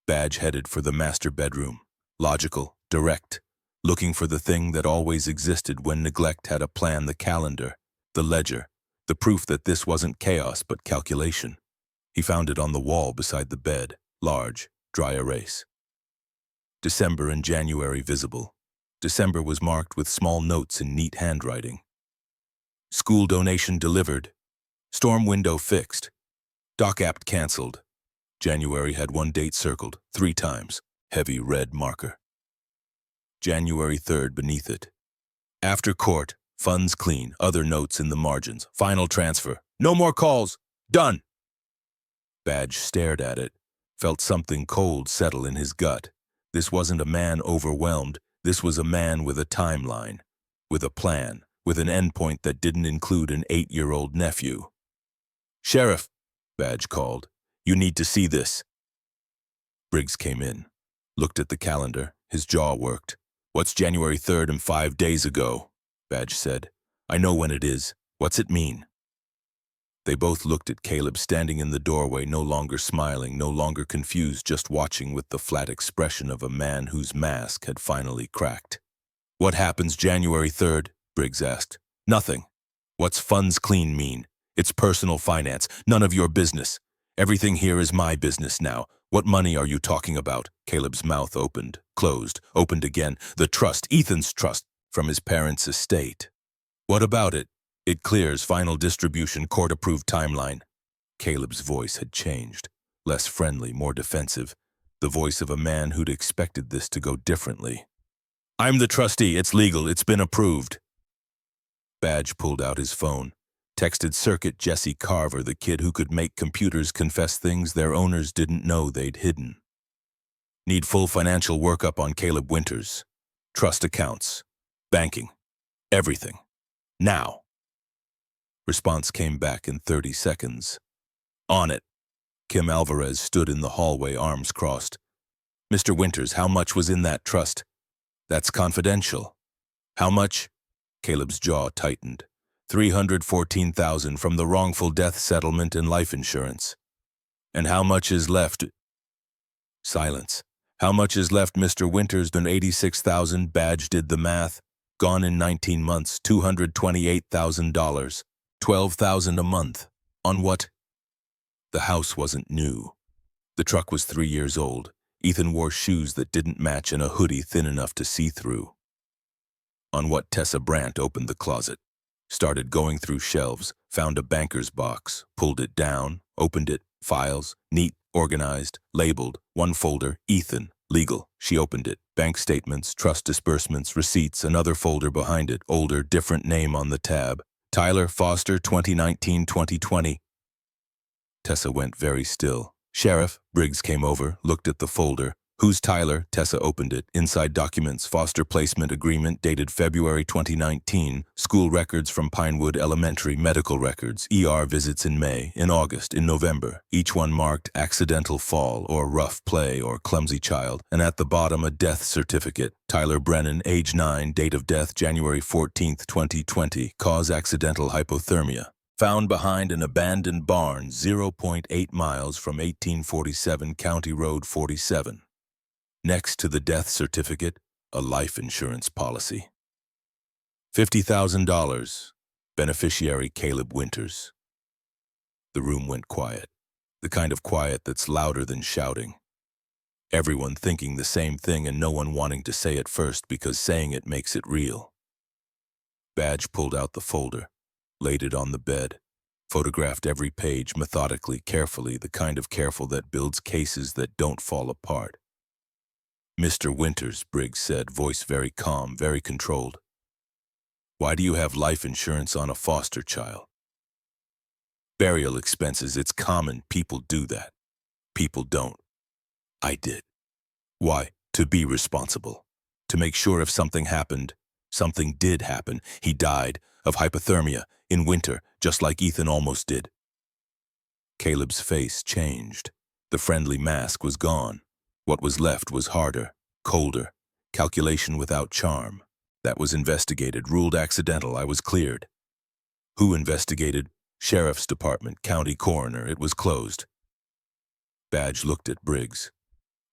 Speaker 1: Badge headed for the master bedroom. Logical, direct, looking for the thing that always existed when neglect had a plan: the calendar, the ledger, the proof that this wasn't chaos but calculation. He found it on the wall beside the bed, large, dry erase. December and January visible. December was marked with small notes in neat handwriting. School donation delivered. Storm window fixed. Dock app canceled. January had one date circled, 3 times, heavy red marker. January 3rd beneath it. After court, funds clean, other notes in the margins. Final transfer. No more calls. Done. Badge stared at it, felt something cold settle in his gut. This wasn't a man overwhelmed. This was a man with a timeline, with a plan, with an endpoint that didn't include an 8-year-old nephew. "Sheriff," Badge called, "you need to see this." Briggs came in, looked at the calendar. His jaw worked. "What's January 3rd and 5 days ago?" Badge said. "I know when it is. What's it mean?" They both looked at Caleb standing in the doorway, no longer smiling, no longer confused, just watching with the flat expression of a man whose mask had finally cracked. "What happens January 3rd? Briggs asked. "Nothing. What's funds clean mean? It's personal finance. None of your business. Everything here is my business now. What money are you talking about?" Caleb's mouth opened, closed, opened again. "The trust, Ethan's trust, from his parents' estate." "What about it?" "It clears, final distribution, court-approved timeline." Caleb's voice had changed, less friendly, more defensive, the voice of a man who'd expected this to go differently. "I'm the trustee. It's legal. It's been approved." Badge pulled out his phone, texted Circuit Jesse Carver, the kid who could make computers confess things their owners didn't know they'd hidden. "Need full financial workup on Caleb Winters. Trust accounts. Banking. Everything. Now." Response came back in 30 seconds. "On it." Kim Alvarez stood in the hallway, arms crossed. "Mr. Winters, how much was in that trust?" "That's confidential." "How much?" Caleb's jaw tightened. $314,000 from the wrongful death settlement and life insurance." "And how much is left?" Silence. "How much is left, Mr. Winters?" "Then 86,000. Badge did the math. "Gone in 19 months, $228,000. 12,000 a month. On what?" The house wasn't new. The truck was 3 years old. Ethan wore shoes that didn't match and a hoodie thin enough to see through. On what? Tessa Brandt opened the closet, started going through shelves, found a banker's box, pulled it down, opened it, files, neat, organized, labeled, one folder, Ethan, legal. She opened it, bank statements, trust disbursements, receipts, another folder behind it, older, different name on the tab. Tyler Foster, 2019-2020. Tessa went very still. "Sheriff," Briggs came over, looked at the folder. "Who's Tyler?" Tessa opened it. Inside documents, foster placement agreement dated February 2019, school records from Pinewood Elementary, medical records, ER visits in May, in August, in November, each one marked accidental fall or rough play or clumsy child, and at the bottom a death certificate. Tyler Brennan, age 9, date of death January 14th, 2020, cause accidental hypothermia. Found behind an abandoned barn 0.8 miles from 1847 County Road 47. Next to the death certificate, a life insurance policy. $50,000. Beneficiary Caleb Winters. The room went quiet, the kind of quiet that's louder than shouting. Everyone thinking the same thing and no one wanting to say it first because saying it makes it real. Badge pulled out the folder, laid it on the bed, photographed every page methodically, carefully, the kind of careful that builds cases that don't fall apart. "Mr. Winters," Briggs said, voice very calm, very controlled. "Why do you have life insurance on a foster child?" "Burial expenses, it's common, people do that." "People don't." "I did." "Why?" "To be responsible. To make sure if something happened, something did happen, he died, of hypothermia, in winter, just like Ethan almost did." Caleb's face changed. The friendly mask was gone. What was left was harder, colder, calculation without charm. "That was investigated, ruled accidental, I was cleared." "Who investigated?" "Sheriff's Department, county coroner, it was closed." Badge looked at Briggs.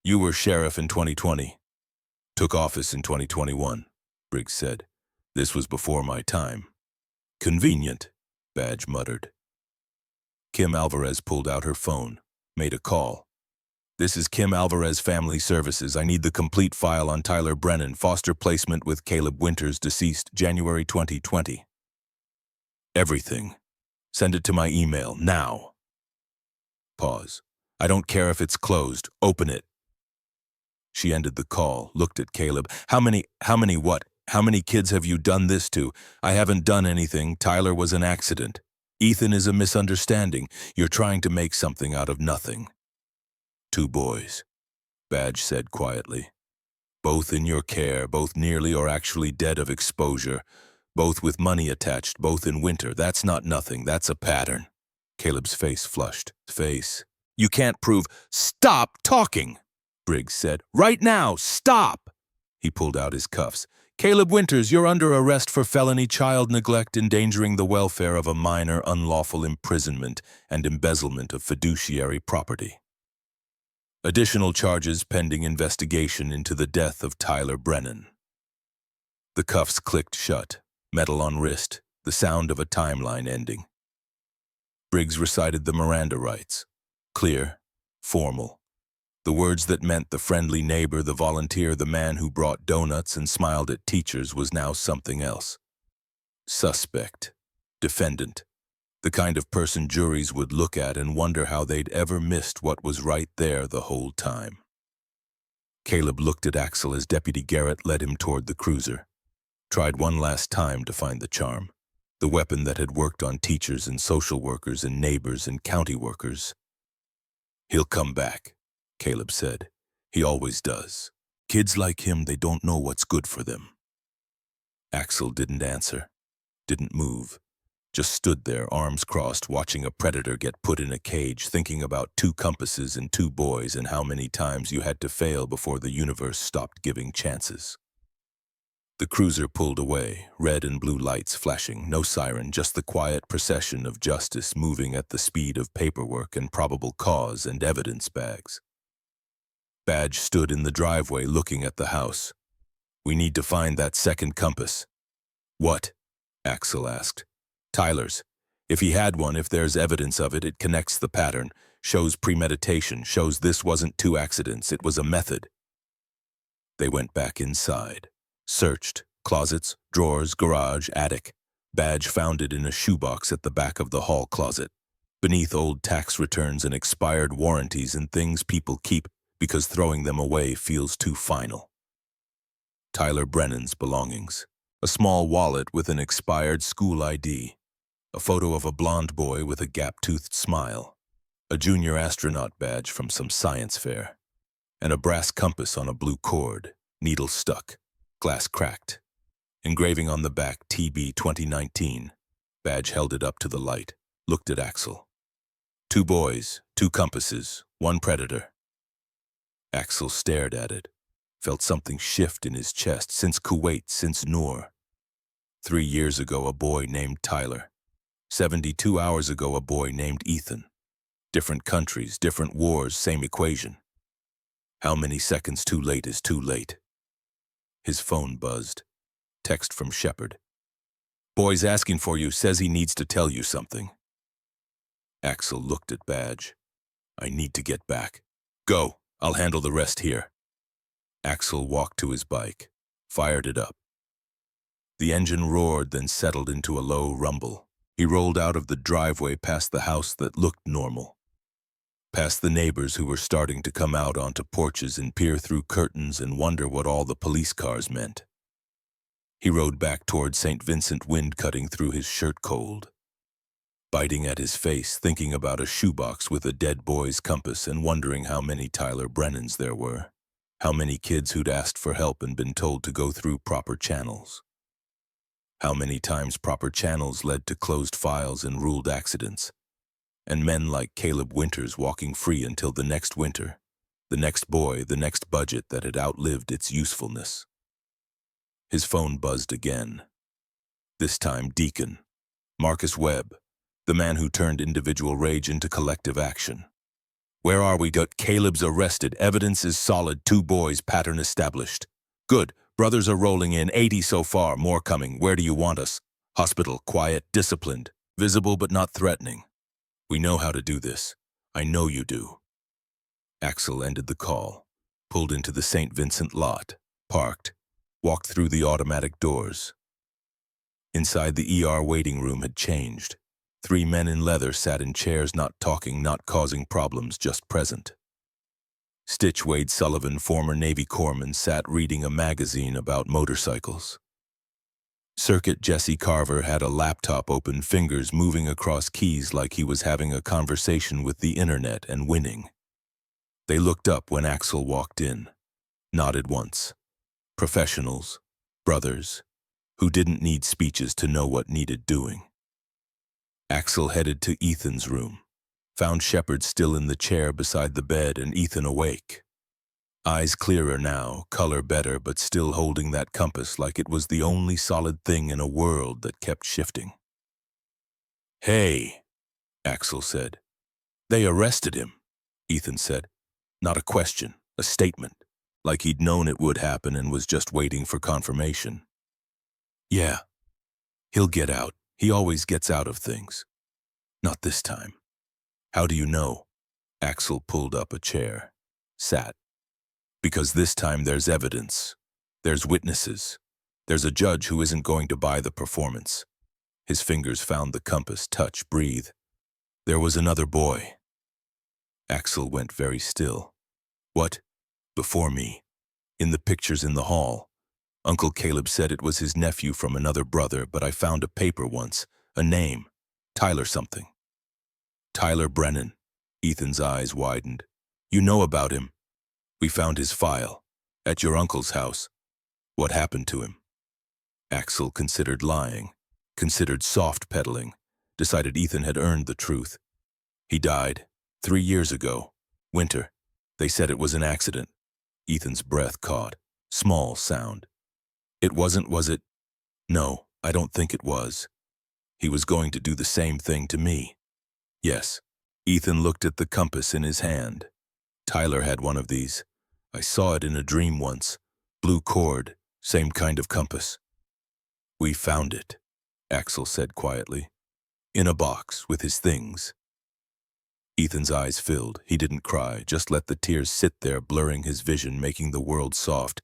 Speaker 1: "You were sheriff in 2020. "Took office in 2021, Briggs said. "This was before my time." "Convenient," Badge muttered. Kim Alvarez pulled out her phone, made a call. "This is Kim Alvarez Family Services. I need the complete file on Tyler Brennan, foster placement with Caleb Winters, deceased, January 2020. "Everything. Send it to my email, now." Pause. "I don't care if it's closed. Open it." She ended the call, looked at Caleb. How many what? How many kids have you done this to?" "I haven't done anything. Tyler was an accident." "Ethan is a misunderstanding. You're trying to make something out of nothing." "2 boys," Badge said quietly. Both in your care, both nearly or actually dead of exposure, both with money attached, both in winter. That's not nothing, that's a pattern. Caleb's face flushed. Face. You can't prove. Stop talking, Briggs said. Right now, stop! He pulled out his cuffs. Caleb Winters, you're under arrest for felony child neglect, endangering the welfare of a minor, unlawful imprisonment, and embezzlement of fiduciary property. Additional charges pending investigation into the death of Tyler Brennan. The cuffs clicked shut, metal on wrist, the sound of a timeline ending. Briggs recited the Miranda rights. Clear, formal. The words that meant the friendly neighbor, the volunteer, the man who brought donuts and smiled at teachers was now something else. Suspect. Defendant. The kind of person juries would look at and wonder how they'd ever missed what was right there the whole time. Caleb looked at Axel as Deputy Garrett led him toward the cruiser. Tried one last time to find the charm. The weapon that had worked on teachers and social workers and neighbors and county workers. He'll come back, Caleb said. He always does. Kids like him, they don't know what's good for them. Axel didn't answer, didn't move, just stood there, arms crossed, watching a predator get put in a cage, thinking about 2 compasses and 2 boys and how many times you had to fail before the universe stopped giving chances. The cruiser pulled away, red and blue lights flashing, no siren, just the quiet procession of justice moving at the speed of paperwork and probable cause and evidence bags. Badge stood in the driveway looking at the house. We need to find that second compass. What? Axel asked. Tyler's. If he had one, if there's evidence of it, it connects the pattern, shows premeditation, shows this wasn't 2 accidents, it was a method. They went back inside. Searched. Closets, drawers, garage, attic. Badge found it in a shoebox at the back of the hall closet, beneath old tax returns and expired warranties and things people keep because throwing them away feels too final. Tyler Brennan's belongings. A small wallet with an expired school ID. A photo of a blonde boy with a gap-toothed smile. A junior astronaut badge from some science fair. And a brass compass on a blue cord, needle stuck. Glass cracked. Engraving on the back, TB 2019. Badge held it up to the light, looked at Axel. 2 boys, 2 compasses, 1 predator. Axel stared at it, felt something shift in his chest. Since Kuwait, since Noor. 3 years ago, a boy named Tyler. 72 hours ago, a boy named Ethan. Different countries, different wars, same equation. How many seconds too late is too late? His phone buzzed. Text from Shepard. Boy's asking for you, says he needs to tell you something. Axel looked at Badge. I need to get back. Go, I'll handle the rest here. Axel walked to his bike, fired it up. The engine roared, then settled into a low rumble. He rolled out of the driveway past the house that looked normal. Past the neighbors who were starting to come out onto porches and peer through curtains and wonder what all the police cars meant. He rode back toward St. Vincent, wind cutting through his shirt cold. Biting at his face, thinking about a shoebox with a dead boy's compass and wondering how many Tyler Brennans there were. How many kids who'd asked for help and been told to go through proper channels. How many times proper channels led to closed files and ruled accidents. And men like Caleb Winters walking free until the next winter, the next boy, the next budget that had outlived its usefulness. His phone buzzed again. This time Deacon, Marcus Webb, the man who turned individual rage into collective action. Where are we? Caleb's arrested. Evidence is solid. 2 boys, pattern established. Good. Brothers are rolling in. 80 so far. More coming. Where do you want us? Hospital. Quiet. Disciplined. Visible but not threatening. We know how to do this. I know you do. Axel ended the call, pulled into the St. Vincent lot, parked, walked through the automatic doors. Inside, the ER waiting room had changed. 3 men in leather sat in chairs, not talking, not causing problems, just present. Stitch Wade Sullivan, former Navy corpsman, sat reading a magazine about motorcycles. Circuit Jesse Carver had a laptop open, fingers moving across keys like he was having a conversation with the internet and winning. They looked up when Axel walked in, nodded once, Professionals, brothers, who didn't need speeches to know what needed doing. Axel headed to Ethan's room, found Shepard still in the chair beside the bed and Ethan awake. Eyes clearer now, color better, but still holding that compass like it was the only solid thing in a world that kept shifting. "Hey," Axel said. "They arrested him," Ethan said. Not a question, a statement, like he'd known it would happen and was just waiting for confirmation. "Yeah, he'll get out. He always gets out of things. Not this time." "How do you know?" Axel pulled up a chair, sat. "Because this time there's evidence. There's witnesses. There's a judge who isn't going to buy the performance." His fingers found the compass, touch, breathe. "There was another boy." Axel went very still. "What?" "Before me. In the pictures in the hall. Uncle Caleb said it was his nephew from another brother, but I found a paper once, a name, Tyler something." "Tyler Brennan." Ethan's eyes widened. "You know about him." "We found his file. At your uncle's house." "What happened to him?" Axel considered lying, considered soft-pedaling, decided Ethan had earned the truth. "He died 3 years ago. Winter. They said it was an accident." Ethan's breath caught. Small sound. "It wasn't, was it?" "No, I don't think it was. He was going to do the same thing to me." "Yes." Ethan looked at the compass in his hand. "Tyler had one of these. I saw it in a dream once. Blue cord, same kind of compass." "We found it," Axel said quietly. "In a box with his things." Ethan's eyes filled. He didn't cry, just let the tears sit there, blurring his vision, making the world soft.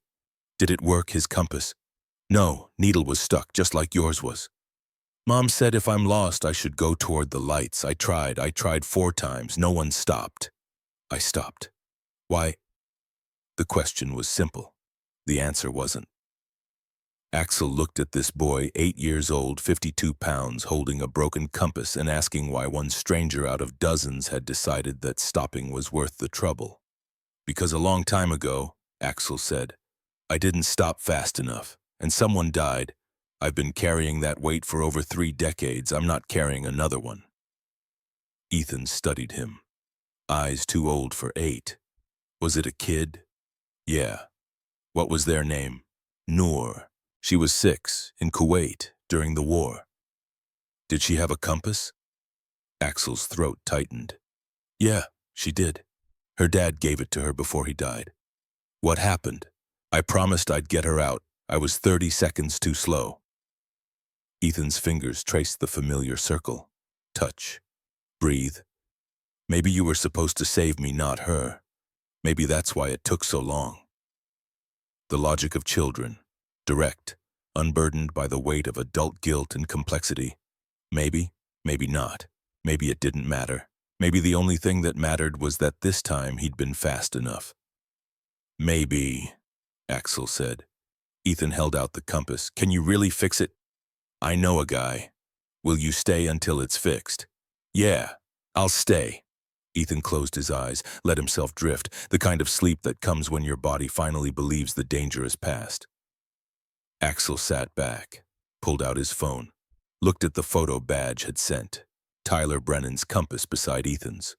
Speaker 1: "Did it work, his compass?" "No, needle was stuck, just like yours was. Mom said if I'm lost, I should go toward the lights. I tried 4 times. No one stopped. I stopped." "Why?" The question was simple. The answer wasn't. Axel looked at this boy, 8 years old, 52 pounds, holding a broken compass and asking why one stranger out of dozens had decided that stopping was worth the trouble. "Because a long time ago," Axel said, "I didn't stop fast enough, and someone died. I've been carrying that weight for over 3 decades. I'm not carrying another one." Ethan studied him. Eyes too old for 8. "Was it a kid?" "Yeah." "What was their name?" "Noor. She was 6, in Kuwait, during the war." "Did she have a compass?" Axel's throat tightened. "Yeah, she did. Her dad gave it to her before he died." "What happened?" "I promised I'd get her out. I was 30 seconds too slow." Ethan's fingers traced the familiar circle. Touch. Breathe. "Maybe you were supposed to save me, not her. Maybe that's why it took so long." The logic of children. Direct, unburdened by the weight of adult guilt and complexity. Maybe, maybe not. Maybe it didn't matter. Maybe the only thing that mattered was that this time he'd been fast enough. "Maybe," Axel said. Ethan held out the compass. "Can you really fix it?" "I know a guy. Will you stay until it's fixed?" "Yeah, I'll stay." Ethan closed his eyes, let himself drift, the kind of sleep that comes when your body finally believes the danger is past. Axel sat back, pulled out his phone, looked at the photo Badge had sent. Tyler Brennan's compass beside Ethan's.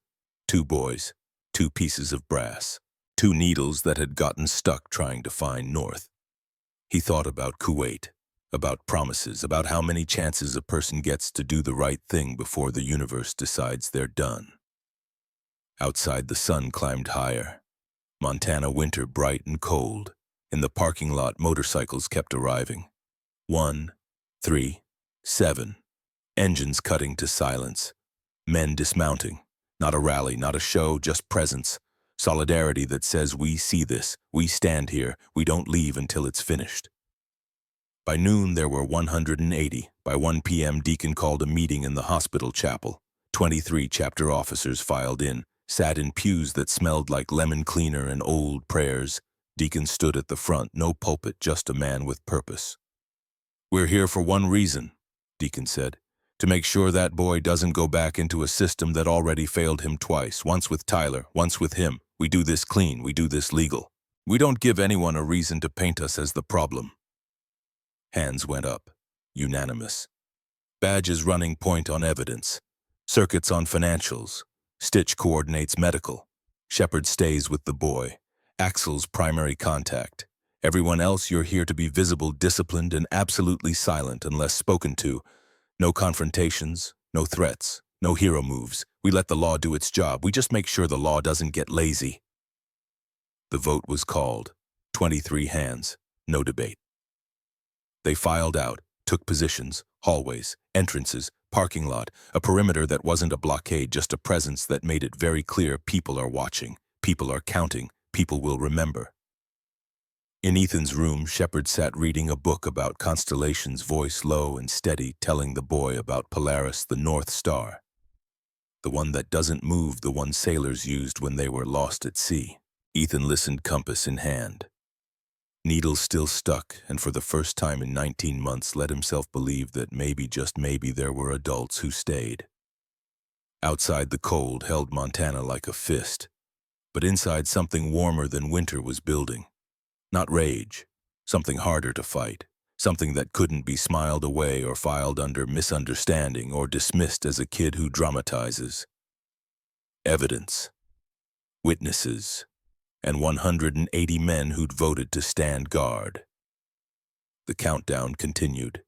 Speaker 1: 2 boys, 2 pieces of brass, 2 needles that had gotten stuck trying to find north. He thought about Kuwait, about promises, about how many chances a person gets to do the right thing before the universe decides they're done. Outside, the sun climbed higher. Montana winter bright and cold. In the parking lot, motorcycles kept arriving. 1, 3, 7. Engines cutting to silence. Men dismounting. Not a rally, not a show, just presence. Solidarity that says we see this, we stand here, we don't leave until it's finished. By noon, there were 180. By 1 p.m., Deacon called a meeting in the hospital chapel. 23 chapter officers filed in, sat in pews that smelled like lemon cleaner and old prayers. Deacon stood at the front, no pulpit, just a man with purpose. "We're here for one reason," Deacon said, "to make sure that boy doesn't go back into a system that already failed him twice, once with Tyler, once with him. We do this clean, we do this legal. We don't give anyone a reason to paint us as the problem. Hands went up. Unanimous. Badge is running point on evidence. Circuits on financials. Stitch coordinates medical. Shepard stays with the boy. Axel's primary contact. Everyone else, you're here to be visible, disciplined, and absolutely silent unless spoken to. No confrontations, no threats, no hero moves. We let the law do its job. We just make sure the law doesn't get lazy. The vote was called. 23 hands. No debate. They filed out, took positions, hallways, entrances, parking lot, a perimeter that wasn't a blockade, just a presence that made it very clear people are watching, people are counting, people will remember. In Ethan's room, Shepard sat reading a book about constellations, voice low and steady, telling the boy about Polaris, the North Star. The one that doesn't move, the one sailors used when they were lost at sea. Ethan listened, compass in hand. Needle still stuck, and for the first time in 19 months let himself believe that maybe, just maybe, there were adults who stayed. Outside, the cold held Montana like a fist, but inside something warmer than winter was building. Not rage, something harder to fight, something that couldn't be smiled away or filed under misunderstanding or dismissed as a kid who dramatizes. Evidence, witnesses, and 180 men who'd voted to stand guard. The countdown continued.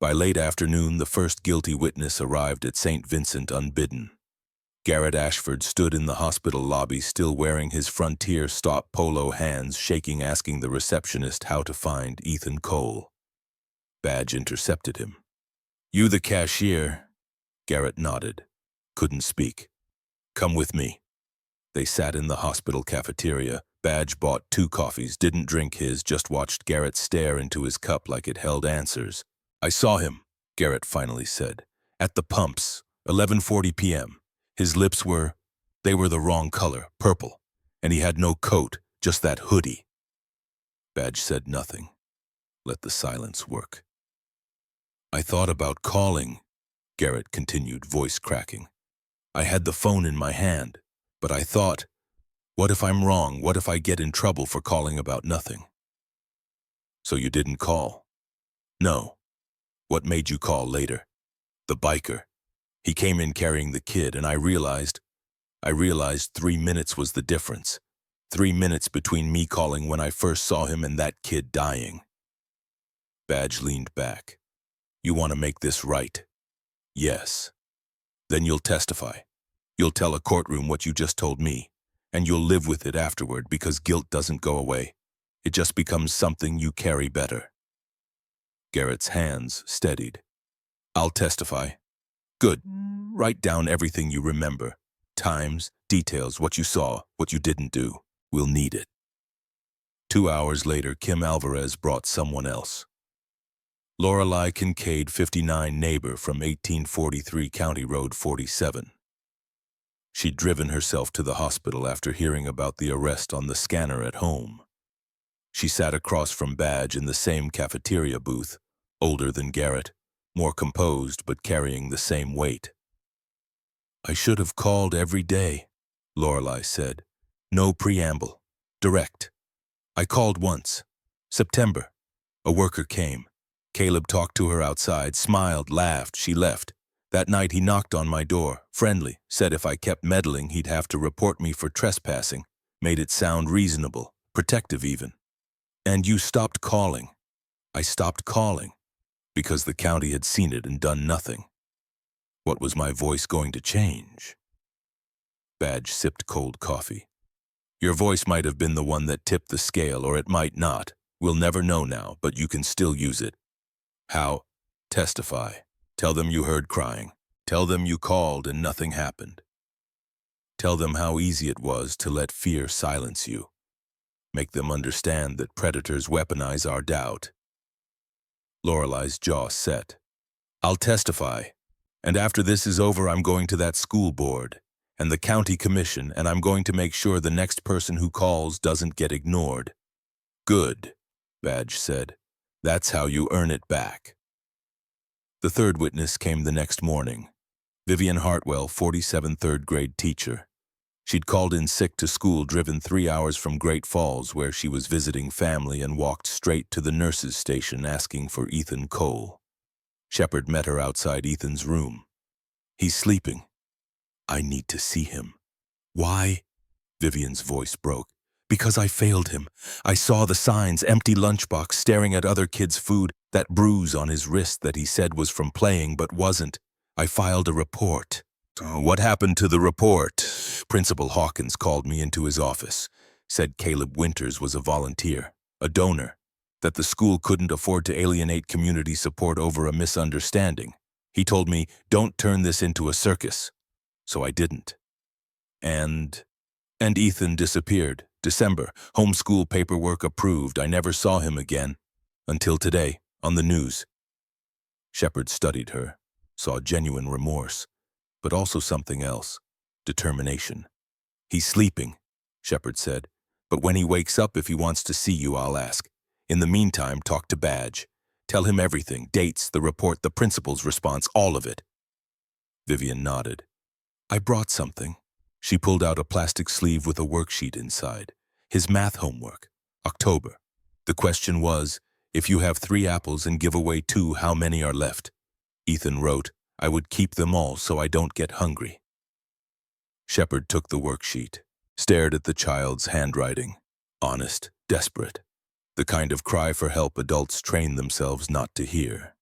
Speaker 1: By late afternoon, the first guilty witness arrived at St. Vincent unbidden. Garrett Ashford stood in the hospital lobby, still wearing his Frontier stop polo, hands shaking, asking the receptionist how to find Ethan Cole. Badge intercepted him. "You the cashier?" Garrett nodded. Couldn't speak. "Come with me." They sat in the hospital cafeteria. Badge bought 2 coffees, didn't drink his, just watched Garrett stare into his cup like it held answers. "I saw him," Garrett finally said. "At the pumps, 11:40 p.m. His lips they were the wrong color, purple, and he had no coat, just that hoodie." Badge said nothing. Let the silence work. "I thought about calling," Garrett continued, voice cracking. "I had the phone in my hand, but I thought, what if I'm wrong? What if I get in trouble for calling about nothing?" "So you didn't call?" "No." "What made you call later?" "The biker. He came in carrying the kid, and I realized 3 minutes was the difference. 3 minutes between me calling when I first saw him and that kid dying." Badge leaned back. "You want to make this right?" "Yes." "Then you'll testify. You'll tell a courtroom what you just told me, and you'll live with it afterward, because guilt doesn't go away. It just becomes something you carry better." Garrett's hands steadied. "I'll testify." "Good. Write down everything you remember. Times, details, what you saw, what you didn't do. We'll need it." 2 hours later, Kim Alvarez brought someone else. Lorelei Kincaid, 59, neighbor from 1843 County Road 47. She'd driven herself to the hospital after hearing about the arrest on the scanner at home. She sat across from Badge in the same cafeteria booth, older than Garrett, more composed but carrying the same weight. "I should have called every day," Lorelei said. "No preamble. Direct. I called once. September. A worker came. Caleb talked to her outside, smiled, laughed, she left. That night he knocked on my door, friendly, said if I kept meddling he'd have to report me for trespassing, made it sound reasonable, protective even. And you stopped calling." "I stopped calling because the county had seen it and done nothing. What was my voice going to change?" Badge sipped cold coffee. "Your voice might have been the one that tipped the scale, or it might not. We'll never know now, but you can still use it." "How?" "Testify. Tell them you heard crying. Tell them you called and nothing happened. Tell them how easy it was to let fear silence you. Make them understand that predators weaponize our doubt." Lorelei's jaw set. "I'll testify. And after this is over, I'm going to that school board and the county commission, and I'm going to make sure the next person who calls doesn't get ignored." "Good," Badge said. "That's how you earn it back." The third witness came the next morning. Vivian Hartwell, 47, third grade teacher. She'd called in sick to school, driven 3 hours from Great Falls, where she was visiting family, and walked straight to the nurse's station asking for Ethan Cole. Shepard met her outside Ethan's room. "He's sleeping. I need to see him." "Why?" Vivian's voice broke. "Because I failed him. I saw the signs, empty lunchbox, staring at other kids' food, that bruise on his wrist that he said was from playing but wasn't. I filed a report." "What happened to the report?" "Principal Hawkins called me into his office. Said Caleb Winters was a volunteer, a donor, that the school couldn't afford to alienate community support over a misunderstanding. He told me, don't turn this into a circus. So I didn't. And Ethan disappeared. December, homeschool paperwork approved. I never saw him again. Until today, on the news." Shepard studied her, saw genuine remorse, but also something else, determination. "He's sleeping," Shepard said, "but when he wakes up, if he wants to see you, I'll ask. In the meantime, talk to Badge. Tell him everything, dates, the report, the principal's response, all of it." Vivian nodded. "I brought something." She pulled out a plastic sleeve with a worksheet inside. His math homework. October. The question was, if you have 3 apples and give away 2, how many are left? Ethan wrote, "I would keep them all so I don't get hungry." Shepard took the worksheet, stared at the child's handwriting. Honest, desperate. The kind of cry for help adults train themselves not to hear.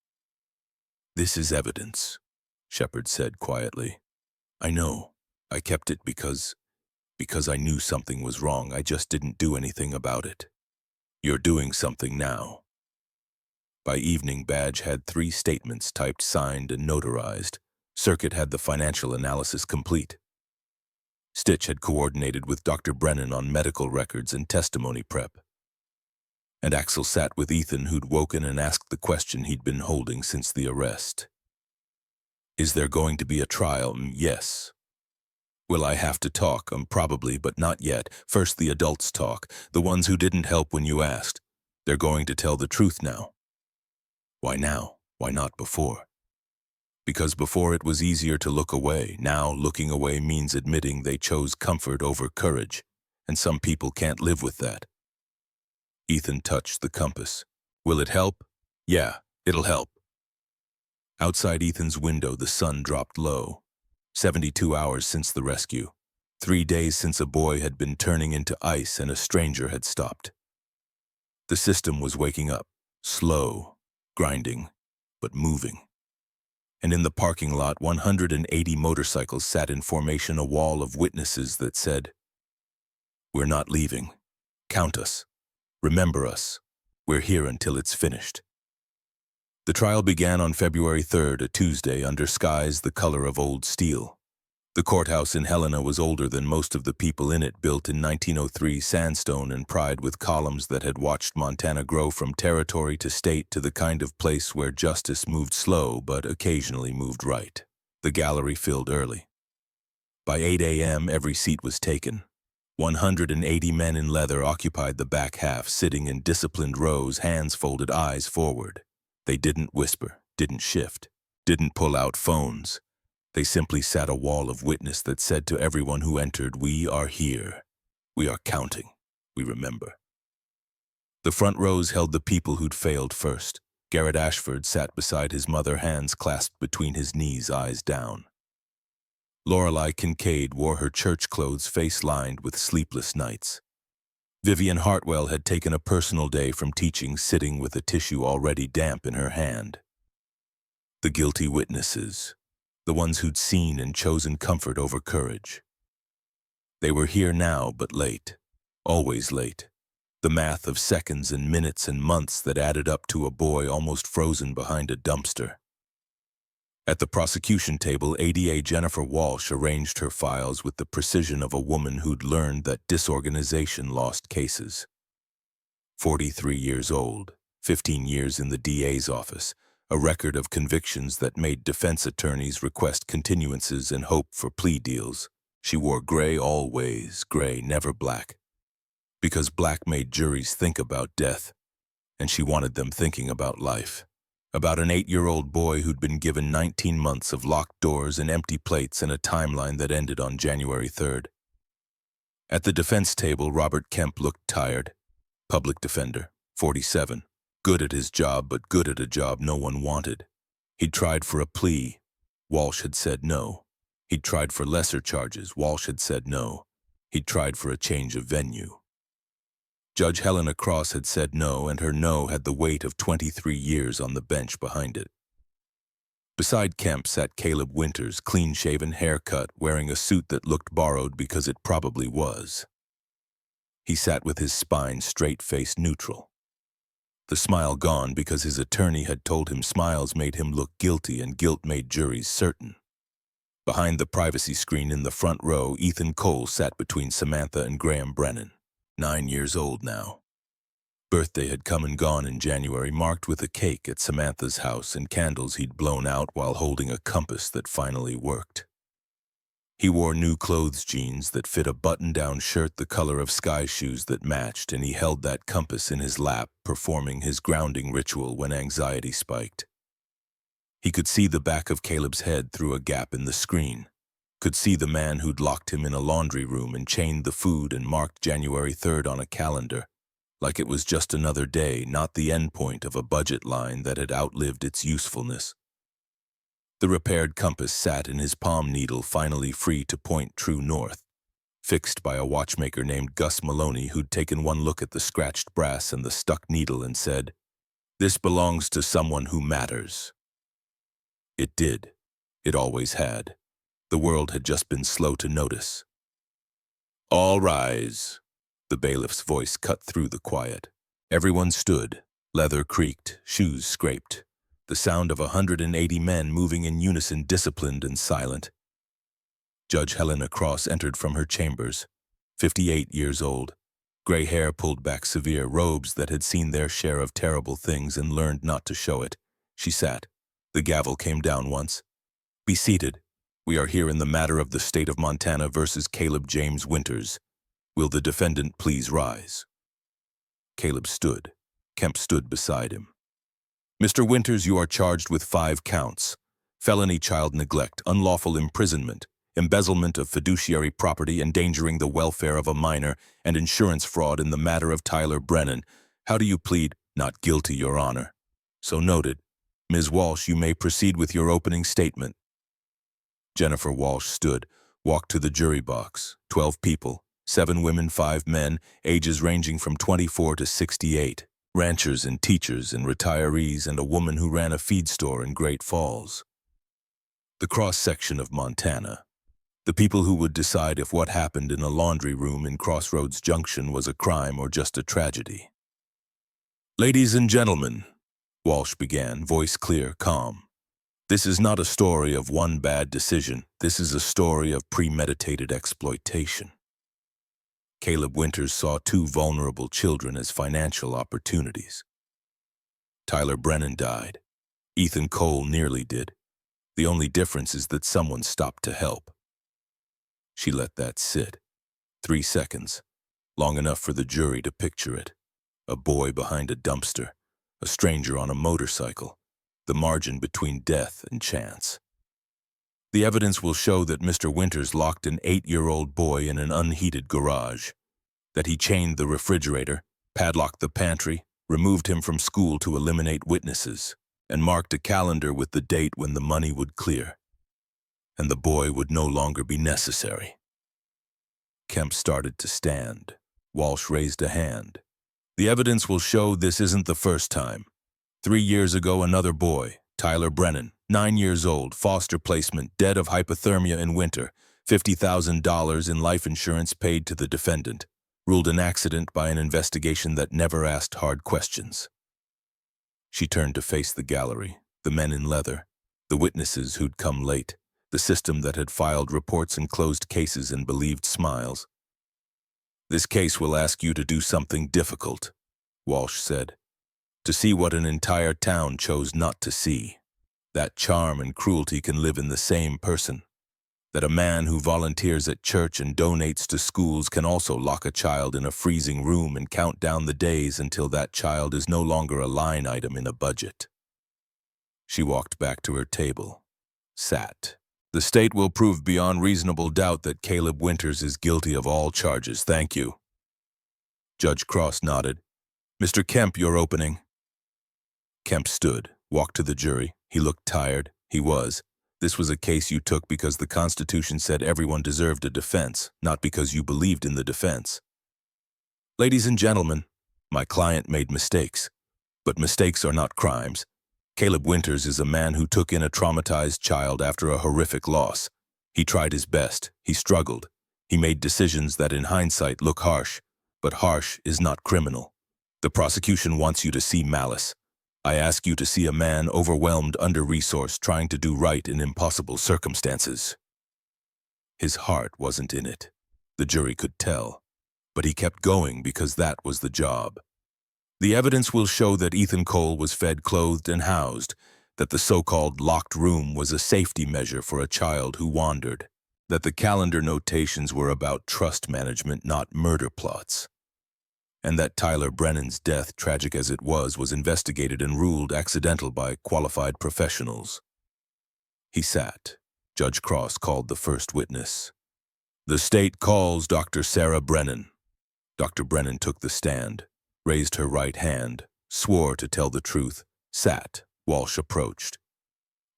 Speaker 1: "This is evidence," Shepard said quietly. "I know. I kept it because I knew something was wrong. I just didn't do anything about it. You're doing something now." By evening, Badge had 3 statements typed, signed, and notarized. Circuit had the financial analysis complete. Stitch had coordinated with Dr. Brennan on medical records and testimony prep. And Axel sat with Ethan, who'd woken and asked the question he'd been holding since the arrest. "Is there going to be a trial?" "Yes." "Will I have to talk?" Probably, but not yet. First the adults talk, the ones who didn't help when you asked. They're going to tell the truth now." "Why now? Why not before?" "Because before it was easier to look away. Now looking away means admitting they chose comfort over courage, and some people can't live with that." Ethan touched the compass. "Will it help?" "Yeah, it'll help." Outside Ethan's window, the sun dropped low. 72 hours since the rescue. 3 days since a boy had been turning into ice and a stranger had stopped. The system was waking up, slow, grinding, but moving. And in the parking lot, 180 motorcycles sat in formation, a wall of witnesses that said, "We're not leaving. Count us. Remember us. We're here until it's finished." The trial began on February 3rd, a Tuesday, under skies the color of old steel. The courthouse in Helena was older than most of the people in it, built in 1903 sandstone and pried with columns that had watched Montana grow from territory to state to the kind of place where justice moved slow but occasionally moved right. The gallery filled early. By 8 a.m., every seat was taken. 180 men in leather occupied the back half, sitting in disciplined rows, hands folded, eyes forward. They didn't whisper, didn't shift, didn't pull out phones. They simply sat, a wall of witness that said to everyone who entered, "We are here. We are counting. We remember." The front rows held the people who'd failed first. Garrett Ashford sat beside his mother, hands clasped between his knees, eyes down. Lorelei Kincaid wore her church clothes, face lined with sleepless nights. Vivian Hartwell had taken a personal day from teaching, sitting with a tissue already damp in her hand. The guilty witnesses, the ones who'd seen and chosen comfort over courage. They were here now, but late, always late. The math of seconds and minutes and months that added up to a boy almost frozen behind a dumpster. At the prosecution table, ADA Jennifer Walsh arranged her files with the precision of a woman who'd learned that disorganization lost cases. 43 years old, 15 years in the DA's office, a record of convictions that made defense attorneys request continuances and hope for plea deals. She wore gray always, gray, never black. Because black made juries think about death, and she wanted them thinking about life. About an 8-year-old boy who'd been given 19 months of locked doors and empty plates and a timeline that ended on January 3rd. At the defense table, Robert Kemp looked tired. Public defender, 47. Good at his job, but good at a job no one wanted. He'd tried for a plea. Walsh had said no. He'd tried for lesser charges. Walsh had said no. He'd tried for a change of venue. Judge Helena Cross had said no, and her no had the weight of 23 years on the bench behind it. Beside Kemp sat Caleb Winters, clean-shaven, haircut, wearing a suit that looked borrowed because it probably was. He sat with his spine straight, face neutral. The smile gone because his attorney had told him smiles made him look guilty and guilt made juries certain. Behind the privacy screen in the front row, Ethan Cole sat between Samantha and Graham Brennan, 9 years old now. Birthday had come and gone in January, marked with a cake at Samantha's house and candles he'd blown out while holding a compass that finally worked. He wore new clothes jeans that fit a button-down shirt the color of sky shoes that matched, and he held that compass in his lap, performing his grounding ritual when anxiety spiked. He could see the back of Caleb's head through a gap in the screen, could see the man who'd locked him in a laundry room and chained the food and marked January 3rd on a calendar, like it was just another day, not the endpoint of a budget line that had outlived its usefulness. The repaired compass sat in his palm needle, finally free to point true north, fixed by a watchmaker named Gus Maloney who'd taken one look at the scratched brass and the stuck needle and said, "This belongs to someone who matters." It did. It always had. The world had just been slow to notice. "All rise." The bailiff's voice cut through the quiet. Everyone stood. Leather creaked, shoes scraped. The sound of 180 men moving in unison, disciplined and silent. Judge Helena Cross entered from her chambers, 58 years old. Gray hair pulled back severe, robes that had seen their share of terrible things and learned not to show it. She sat. The gavel came down once. "Be seated. We are here in the matter of the state of Montana versus Caleb James Winters. Will the defendant please rise?" Caleb stood. Kemp stood beside him. "Mr. Winters, you are charged with 5 counts. Felony child neglect, unlawful imprisonment, embezzlement of fiduciary property, endangering the welfare of a minor, and insurance fraud in the matter of Tyler Brennan. How do you plead?" "Not guilty, Your Honor." "So noted. Ms. Walsh, you may proceed with your opening statement." Jennifer Walsh stood, walked to the jury box. 12 people, 7 women, 5 men, ages ranging from 24 to 68. Ranchers and teachers and retirees, and a woman who ran a feed store in Great Falls. The cross-section of Montana. The people who would decide if what happened in a laundry room in Crossroads Junction was a crime or just a tragedy. "Ladies and gentlemen," Walsh began, voice clear, calm. "This is not a story of one bad decision. This is a story of premeditated exploitation." Caleb Winters saw 2 vulnerable children as financial opportunities. Tyler Brennan died. Ethan Cole nearly did. The only difference is that someone stopped to help. She let that sit. 3 seconds, long enough for the jury to picture it. A boy behind a dumpster, a stranger on a motorcycle, the margin between death and chance. The evidence will show that Mr. Winters locked an 8-year-old boy in an unheated garage, that he chained the refrigerator, padlocked the pantry, removed him from school to eliminate witnesses, and marked a calendar with the date when the money would clear, and the boy would no longer be necessary. Kemp started to stand. Walsh raised a hand. "The evidence will show this isn't the first time. 3 years ago, another boy, Tyler Brennan, 9 years old, foster placement, dead of hypothermia in winter, $50,000 in life insurance paid to the defendant, ruled an accident by an investigation that never asked hard questions." She turned to face the gallery, the men in leather, the witnesses who'd come late, the system that had filed reports and closed cases and believed smiles. "This case will ask you to do something difficult," Walsh said. "To see what an entire town chose not to see. That charm and cruelty can live in the same person. That a man who volunteers at church and donates to schools can also lock a child in a freezing room and count down the days until that child is no longer a line item in a budget." She walked back to her table, sat. The state will prove beyond reasonable doubt that Caleb Winters is guilty of all charges. Thank you. Judge Cross nodded. Mr. Kemp, your opening. Kemp stood, walked to the jury. He looked tired. He was. This was a case you took because the Constitution said everyone deserved a defense, not because you believed in the defense. Ladies and gentlemen, my client made mistakes. But mistakes are not crimes. Caleb Winters is a man who took in a traumatized child after a horrific loss. He tried his best. He struggled. He made decisions that in hindsight look harsh, but harsh is not criminal. The prosecution wants you to see malice. I ask you to see a man overwhelmed, under-resourced, trying to do right in impossible circumstances. His heart wasn't in it. The jury could tell. But he kept going because that was the job. The evidence will show that Ethan Cole was fed, clothed, and housed, that the so-called locked room was a safety measure for a child who wandered, that the calendar notations were about trust management, not murder plots, and that Tyler Brennan's death, tragic as it was investigated and ruled accidental by qualified professionals. He sat. Judge Cross called the first witness. The state calls Dr. Sarah Brennan. Dr. Brennan took the stand, raised her right hand, swore to tell the truth, sat. Walsh approached.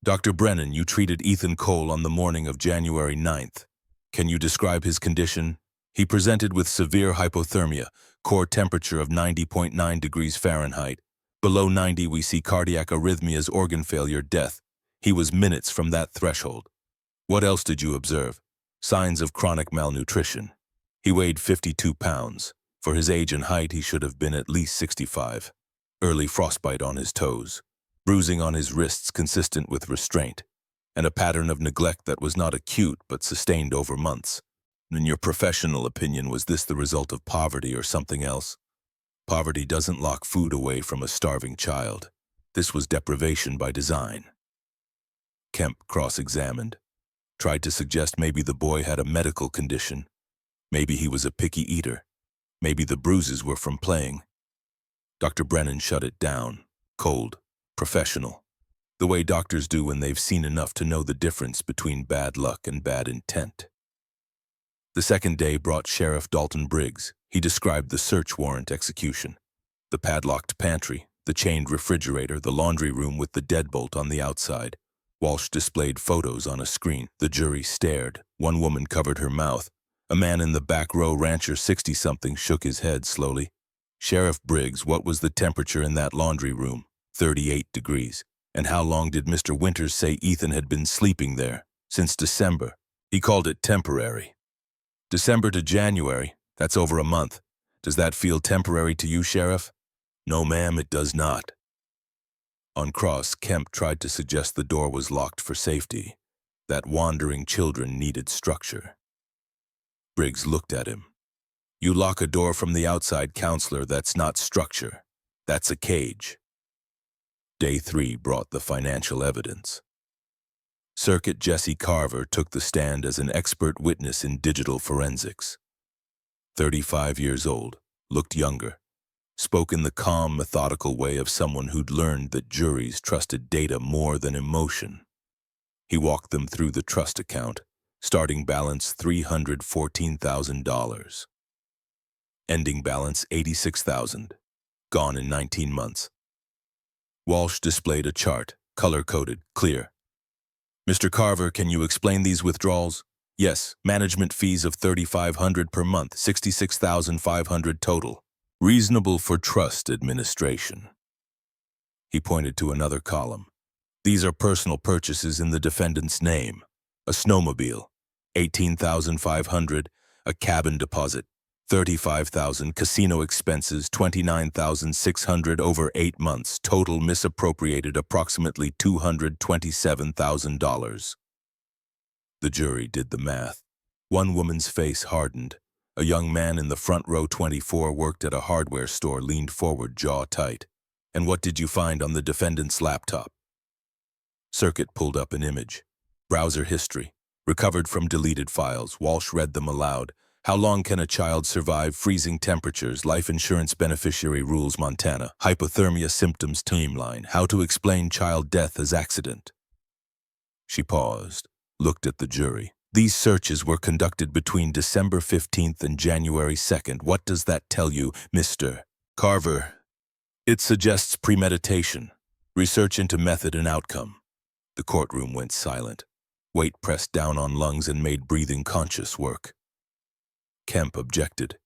Speaker 1: Dr. Brennan, you treated Ethan Cole on the morning of January 9th. Can you describe his condition? He presented with severe hypothermia, core temperature of 90.9 degrees Fahrenheit. Below 90 we see cardiac arrhythmias, organ failure, death. He was minutes from that threshold. What else did you observe? Signs of chronic malnutrition. He weighed 52 pounds. For his age and height, he should have been at least 65. Early frostbite on his toes. Bruising on his wrists consistent with restraint. And a pattern of neglect that was not acute but sustained over months. In your professional opinion, was this the result of poverty or something else? Poverty doesn't lock food away from a starving child. This was deprivation by design. Kemp cross-examined. Tried to suggest maybe the boy had a medical condition. Maybe he was a picky eater. Maybe the bruises were from playing. Dr. Brennan shut it down. Cold. Professional. The way doctors do when they've seen enough to know the difference between bad luck and bad intent. The second day brought Sheriff Dalton Briggs. He described the search warrant execution. The padlocked pantry, the chained refrigerator, the laundry room with the deadbolt on the outside. Walsh displayed photos on a screen. The jury stared. One woman covered her mouth. A man in the back row, rancher 60-something, shook his head slowly. Sheriff Briggs, what was the temperature in that laundry room? 38 degrees. And how long did Mr. Winters say Ethan had been sleeping there? Since December. He called it temporary. December to January, that's over a month. Does that feel temporary to you, Sheriff? No, ma'am, it does not. On cross, Kemp tried to suggest the door was locked for safety, that wandering children needed structure. Briggs looked at him. You lock a door from the outside, counselor, that's not structure. That's a cage. Day 3 brought the financial evidence. Circuit Jesse Carver took the stand as an expert witness in digital forensics. 35 years old, looked younger, spoke in the calm, methodical way of someone who'd learned that juries trusted data more than emotion. He walked them through the trust account, starting balance $314,000. Ending balance $86,000, gone in 19 months. Walsh displayed a chart, color-coded, clear. Mr. Carver, can you explain these withdrawals? Yes, management fees of $3,500 per month, $66,500 total. Reasonable for trust administration. He pointed to another column. These are personal purchases in the defendant's name. A snowmobile, $18,500, a cabin deposit, $35,000, casino expenses, $29,600 over 8 months, total misappropriated approximately $227,000. The jury did the math. One woman's face hardened. A young man in the front row, 24, worked at a hardware store, leaned forward, jaw tight. And what did you find on the defendant's laptop? Circuit pulled up an image. Browser history. Recovered from deleted files. Walsh read them aloud. How long can a child survive freezing temperatures? Life insurance beneficiary rules, Montana. Hypothermia symptoms timeline. How to explain child death as accident. She paused, looked at the jury. These searches were conducted between December 15th and January 2nd. What does that tell you, Mr. Carver? It suggests premeditation, research into method and outcome. The courtroom went silent. Weight pressed down on lungs and made breathing conscious work. Kemp objected.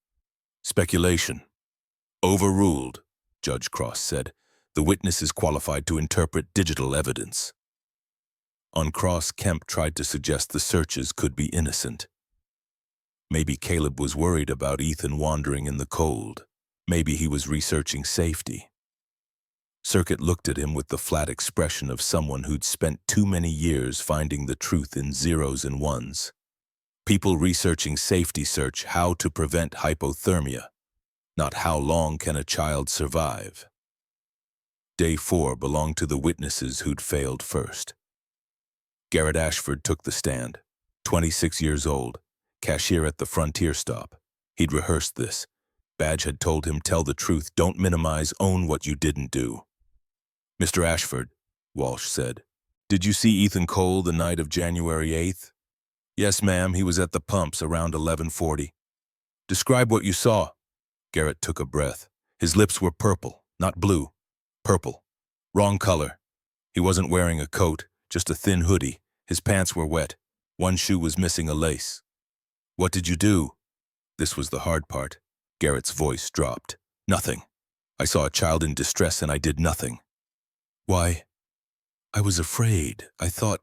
Speaker 1: Speculation. Overruled, Judge Cross said. The witness is qualified to interpret digital evidence. On cross, Kemp tried to suggest the searches could be innocent. Maybe Caleb was worried about Ethan wandering in the cold. Maybe he was researching safety. Circuit looked at him with the flat expression of someone who'd spent too many years finding the truth in zeros and ones. People researching safety search how to prevent hypothermia, not how long can a child survive. Day 4 belonged to the witnesses who'd failed first. Garrett Ashford took the stand, 26 years old, cashier at the Frontier stop. He'd rehearsed this. Badge had told him, tell the truth, don't minimize, own what you didn't do. Mr. Ashford, Walsh said, did you see Ethan Cole the night of January 8th? Yes, ma'am, he was at the pumps around 11:40. Describe what you saw. Garrett took a breath. His lips were purple, not blue. Purple. Wrong color. He wasn't wearing a coat, just a thin hoodie. His pants were wet. One shoe was missing a lace. What did you do? This was the hard part. Garrett's voice dropped. Nothing. I saw a child in distress and I did nothing. Why? I was afraid. I thought,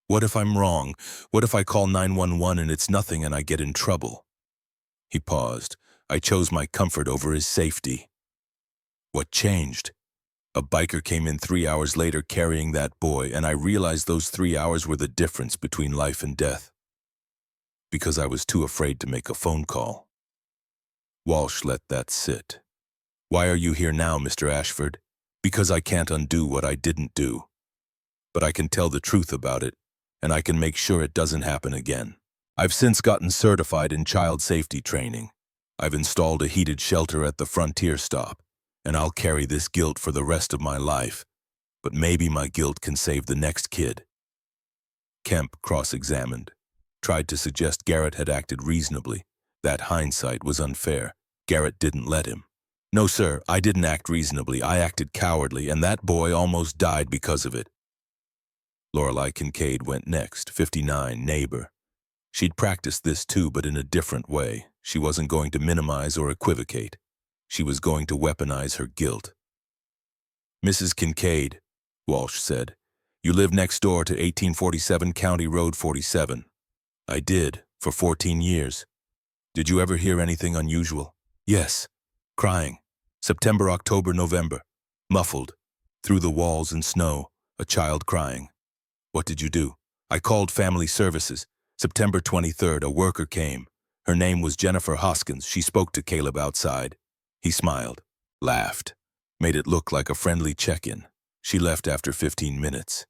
Speaker 1: what if I'm wrong? What if I call 911 and it's nothing and I get in trouble? He paused. I chose my comfort over his safety. What changed? A biker came in 3 hours later carrying that boy, and I realized those 3 hours were the difference between life and death. Because I was too afraid to make a phone call. Walsh let that sit. Why are you here now, Mr. Ashford? Because I can't undo what I didn't do. But I can tell the truth about it, and I can make sure it doesn't happen again. I've since gotten certified in child safety training. I've installed a heated shelter at the Frontier stop, and I'll carry this guilt for the rest of my life. But maybe my guilt can save the next kid. Kemp cross-examined, tried to suggest Garrett had acted reasonably. That hindsight was unfair. Garrett didn't let him. No, sir, I didn't act reasonably. I acted cowardly, and that boy almost died because of it. Lorelei Kincaid went next, 59, neighbor. She'd practiced this too, but in a different way. She wasn't going to minimize or equivocate. She was going to weaponize her guilt. Mrs. Kincaid, Walsh said, you live next door to 1847 County Road 47. I did, for 14 years. Did you ever hear anything unusual? Yes. Crying. September, October, November. Muffled. Through the walls and snow. A child crying. What did you do? I called family services. September 23rd, a worker came. Her name was Jennifer Hoskins. She spoke to Caleb outside. He smiled, laughed, made it look like a friendly check-in. She left after 15 minutes.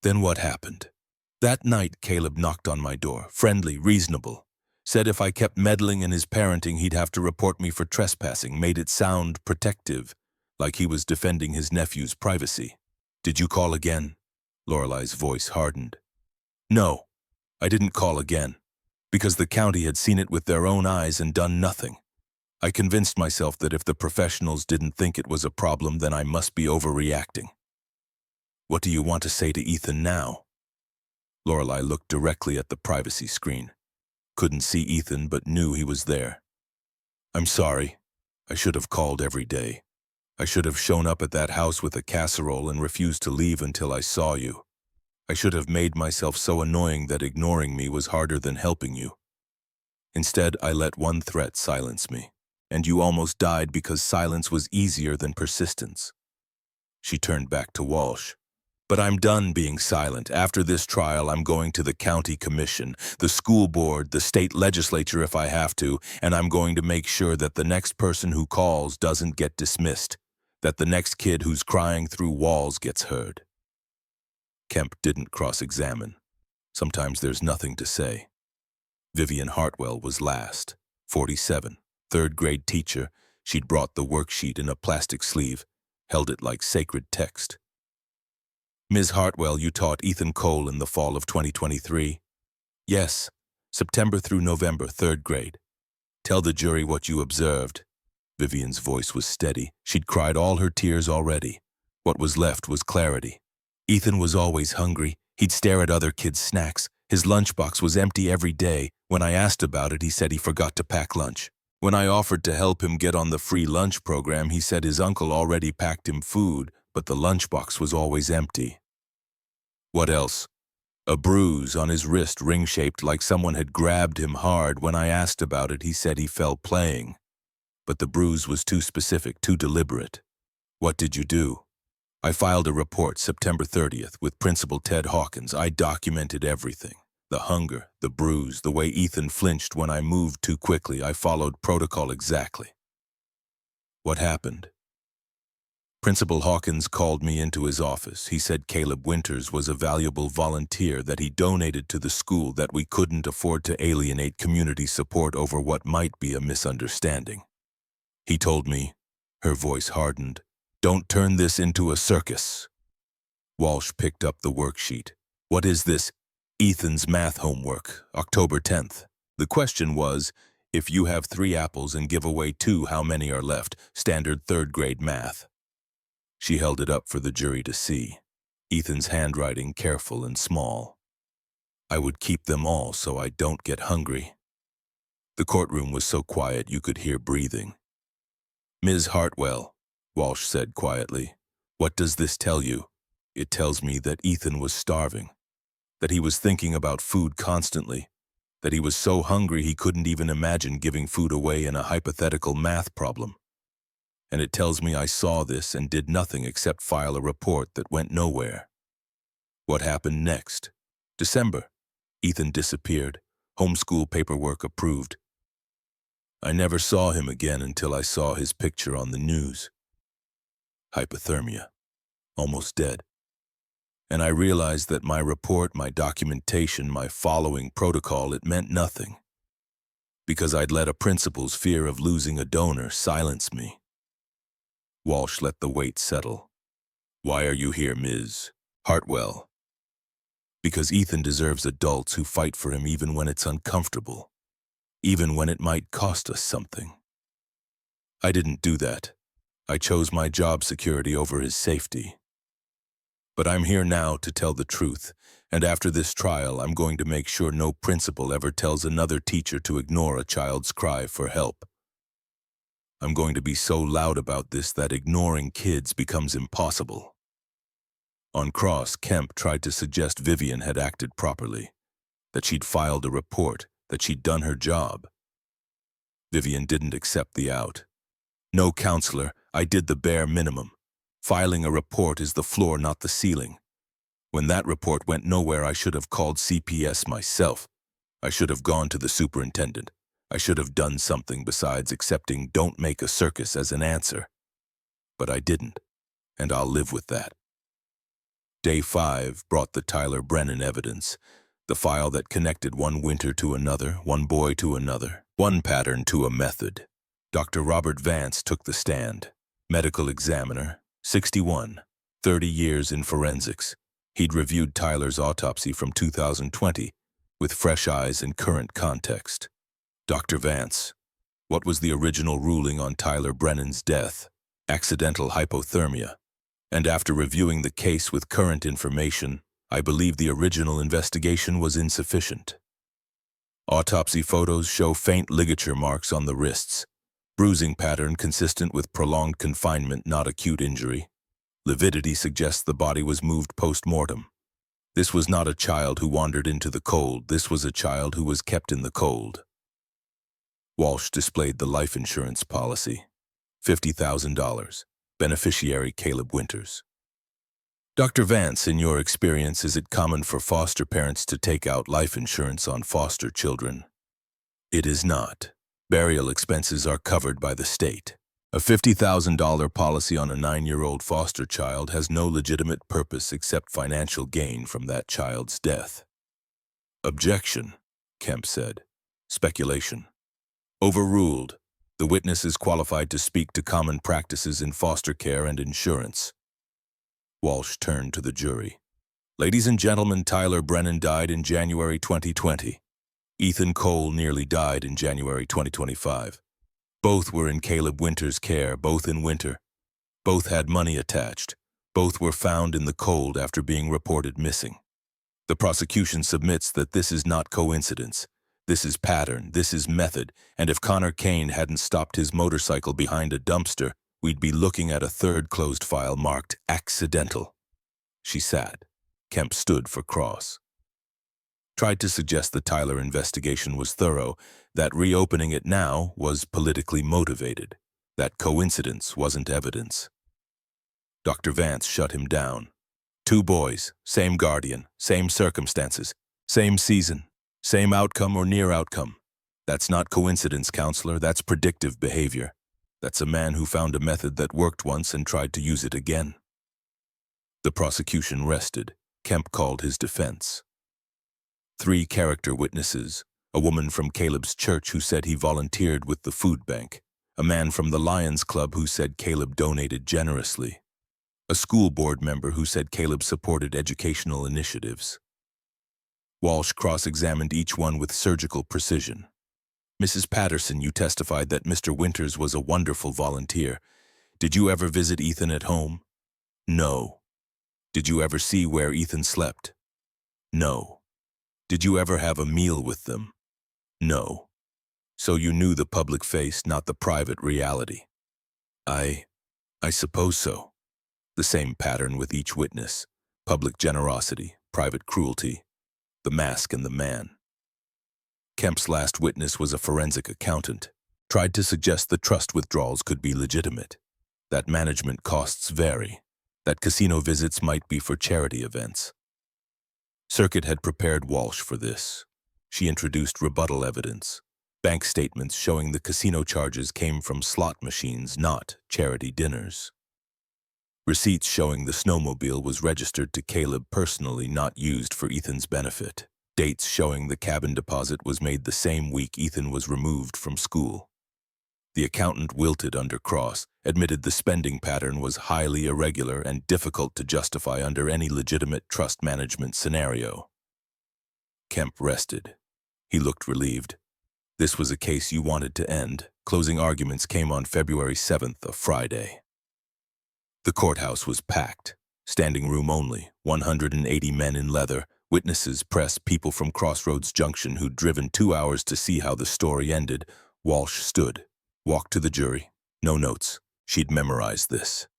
Speaker 1: Then what happened? That night, Caleb knocked on my door, friendly, reasonable. Said if I kept meddling in his parenting, he'd have to report me for trespassing, made it sound protective, like he was defending his nephew's privacy. Did you call again? Lorelei's voice hardened. No, I didn't call again, because the county had seen it with their own eyes and done nothing. I convinced myself that if the professionals didn't think it was a problem, then I must be overreacting. What do you want to say to Ethan now? Lorelei looked directly at the privacy screen. Couldn't see Ethan, but knew he was there. I'm sorry. I should have called every day. I should have shown up at that house with a casserole and refused to leave until I saw you. I should have made myself so annoying that ignoring me was harder than helping you. Instead, I let one threat silence me, and you almost died because silence was easier than persistence. She turned back to Walsh. But I'm done being silent. After this trial, I'm going to the county commission, the school board, the state legislature if I have to, and I'm going to make sure that the next person who calls doesn't get dismissed, that the next kid who's crying through walls gets heard. Kemp didn't cross-examine. Sometimes there's nothing to say. Vivian Hartwell was last, 47, third-grade teacher. She'd brought the worksheet in a plastic sleeve, held it like sacred text. Ms. Hartwell, you taught Ethan Cole in the fall of 2023. Yes, September through November, third grade. Tell the jury what you observed. Vivian's voice was steady. She'd cried all her tears already. What was left was clarity. Ethan was always hungry. He'd stare at other kids' snacks. His lunchbox was empty every day. When I asked about it, he said he forgot to pack lunch. When I offered to help him get on the free lunch program, he said his uncle already packed him food, but the lunchbox was always empty. What else? A bruise on his wrist, ring-shaped like someone had grabbed him hard. When I asked about it, he said he fell playing. But the bruise was too specific, too deliberate. What did you do? I filed a report September 30th with Principal Ted Hawkins. I documented everything. The hunger, the bruise, the way Ethan flinched when I moved too quickly. I followed protocol exactly. What happened? Principal Hawkins called me into his office. He said Caleb Winters was a valuable volunteer that he donated to the school, that we couldn't afford to alienate community support over what might be a misunderstanding. He told me, her voice hardened, "Don't turn this into a circus." Walsh picked up the worksheet. What is this? Ethan's math homework, October 10th. The question was, if you have 3 apples and give away 2, how many are left? Standard third grade math. She held it up for the jury to see. Ethan's handwriting careful and small. I would keep them all so I don't get hungry. The courtroom was so quiet you could hear breathing. Ms. Hartwell, Walsh said quietly, what does this tell you? It tells me that Ethan was starving, that he was thinking about food constantly, that he was so hungry he couldn't even imagine giving food away in a hypothetical math problem. And it tells me I saw this and did nothing except file a report that went nowhere. What happened next? December. Ethan disappeared. Homeschool paperwork approved. I never saw him again until I saw his picture on the news. Hypothermia. Almost dead. And I realized that my report, my documentation, my following protocol, it meant nothing. Because I'd let a principal's fear of losing a donor silence me. Walsh let the weight settle. Why are you here, Ms. Hartwell? Because Ethan deserves adults who fight for him even when it's uncomfortable, even when it might cost us something. I didn't do that. I chose my job security over his safety. But I'm here now to tell the truth, and after this trial, I'm going to make sure no principal ever tells another teacher to ignore a child's cry for help. I'm going to be so loud about this that ignoring kids becomes impossible. On cross, Kemp tried to suggest Vivian had acted properly, that she'd filed a report, that she'd done her job. Vivian didn't accept the out. No, counselor, I did the bare minimum. Filing a report is the floor, not the ceiling. When that report went nowhere, I should have called CPS myself. I should have gone to the superintendent. I should have done something besides accepting "don't make a circus" as an answer. But I didn't, and I'll live with that. Day 5 brought the Tyler Brennan evidence, the file that connected one winter to another, one boy to another, one pattern to a method. Dr. Robert Vance took the stand. Medical examiner, 61, 30 years in forensics. He'd reviewed Tyler's autopsy from 2020 with fresh eyes and current context. Dr. Vance, what was the original ruling on Tyler Brennan's death? Accidental hypothermia. And after reviewing the case with current information, I believe the original investigation was insufficient. Autopsy photos show faint ligature marks on the wrists, bruising pattern consistent with prolonged confinement, not acute injury. Lividity suggests the body was moved post-mortem. This was not a child who wandered into the cold. This was a child who was kept in the cold. Walsh displayed the life insurance policy. $50,000. Beneficiary Caleb Winters. Dr. Vance, in your experience, is it common for foster parents to take out life insurance on foster children? It is not. Burial expenses are covered by the state. A $50,000 policy on a 9-year-old foster child has no legitimate purpose except financial gain from that child's death. Objection, Kemp said. Speculation. Overruled. The witness is qualified to speak to common practices in foster care and insurance. Walsh turned to the jury. Ladies and gentlemen, Tyler Brennan died in January 2020. Ethan Cole nearly died in January 2025. Both were in Caleb Winters' care, both in winter. Both had money attached. Both were found in the cold after being reported missing. The prosecution submits that this is not coincidence. This is pattern, this is method, and if Connor Kane hadn't stopped his motorcycle behind a dumpster, we'd be looking at a third closed file marked accidental. She sat. Kemp stood for cross. Tried to suggest the Tyler investigation was thorough, that reopening it now was politically motivated, that coincidence wasn't evidence. Dr. Vance shut him down. 2 boys, same guardian, same circumstances, same season, same outcome or near outcome. That's not coincidence, counselor, that's predictive behavior. That's a man who found a method that worked once and tried to use it again. The prosecution rested. Kemp called his defense. 3 character witnesses, a woman from Caleb's church who said he volunteered with the food bank, a man from the Lions Club who said Caleb donated generously, a school board member who said Caleb supported educational initiatives. Walsh cross-examined each one with surgical precision. Mrs. Patterson, you testified that Mr. Winters was a wonderful volunteer. Did you ever visit Ethan at home? No. Did you ever see where Ethan slept? No. Did you ever have a meal with them? No. So you knew the public face, not the private reality. I suppose so. The same pattern with each witness. Public generosity, private cruelty, the mask and the man. Kemp's last witness was a forensic accountant. Tried to suggest the trust withdrawals could be legitimate. That management costs vary. That casino visits might be for charity events. Circuit had prepared Walsh for this. She introduced rebuttal evidence, bank statements showing the casino charges came from slot machines, not charity dinners. Receipts showing the snowmobile was registered to Caleb personally, not used for Ethan's benefit. Dates showing the cabin deposit was made the same week Ethan was removed from school. The accountant wilted under cross, admitted the spending pattern was highly irregular and difficult to justify under any legitimate trust management scenario. Kemp rested. He looked relieved. This was a case you wanted to end. Closing arguments came on February 7th, a Friday. The courthouse was packed. Standing room only, 180 men in leather, witnesses, press, people from Crossroads Junction who'd driven 2 hours to see how the story ended. Walsh stood. Walked to the jury. No notes. She'd memorized this.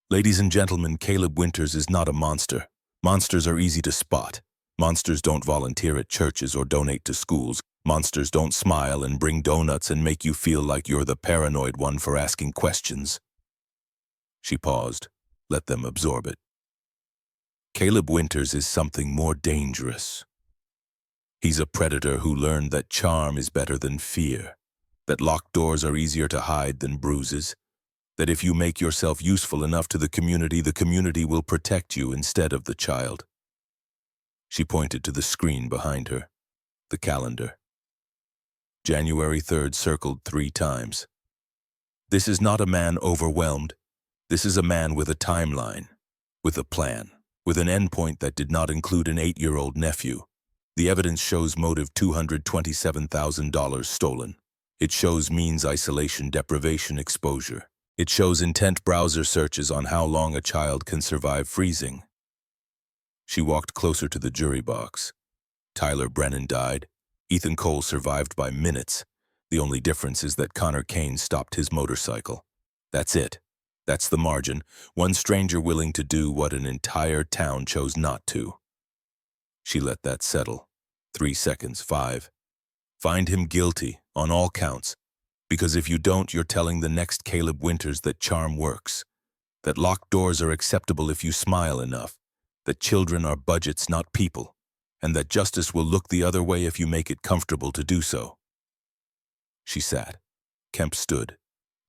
Speaker 1: Ladies and gentlemen, Caleb Winters is not a monster. Monsters are easy to spot. Monsters don't volunteer at churches or donate to schools. Monsters don't smile and bring donuts and make you feel like you're the paranoid one for asking questions. She paused. Let them absorb it. Caleb Winters is something more dangerous. He's a predator who learned that charm is better than fear. That locked doors are easier to hide than bruises, that if you make yourself useful enough to the community will protect you instead of the child. She pointed to the screen behind her, the calendar. January 3rd circled 3 times. This is not a man overwhelmed. This is a man with a timeline, with a plan, with an endpoint that did not include an 8-year-old nephew. The evidence shows motive $227,000 stolen. It shows means isolation, deprivation, exposure. It shows intent browser searches on how long a child can survive freezing. She walked closer to the jury box. Tyler Brennan died. Ethan Cole survived by minutes. The only difference is that Connor Kane stopped his motorcycle. That's it. That's the margin. One stranger willing to do what an entire town chose not to. She let that settle. 3 seconds, 5. Find him guilty on all counts, because if you don't, you're telling the next Caleb Winters that charm works, that locked doors are acceptable if you smile enough, that children are budgets, not people, and that justice will look the other way if you make it comfortable to do so. She sat. Kemp stood,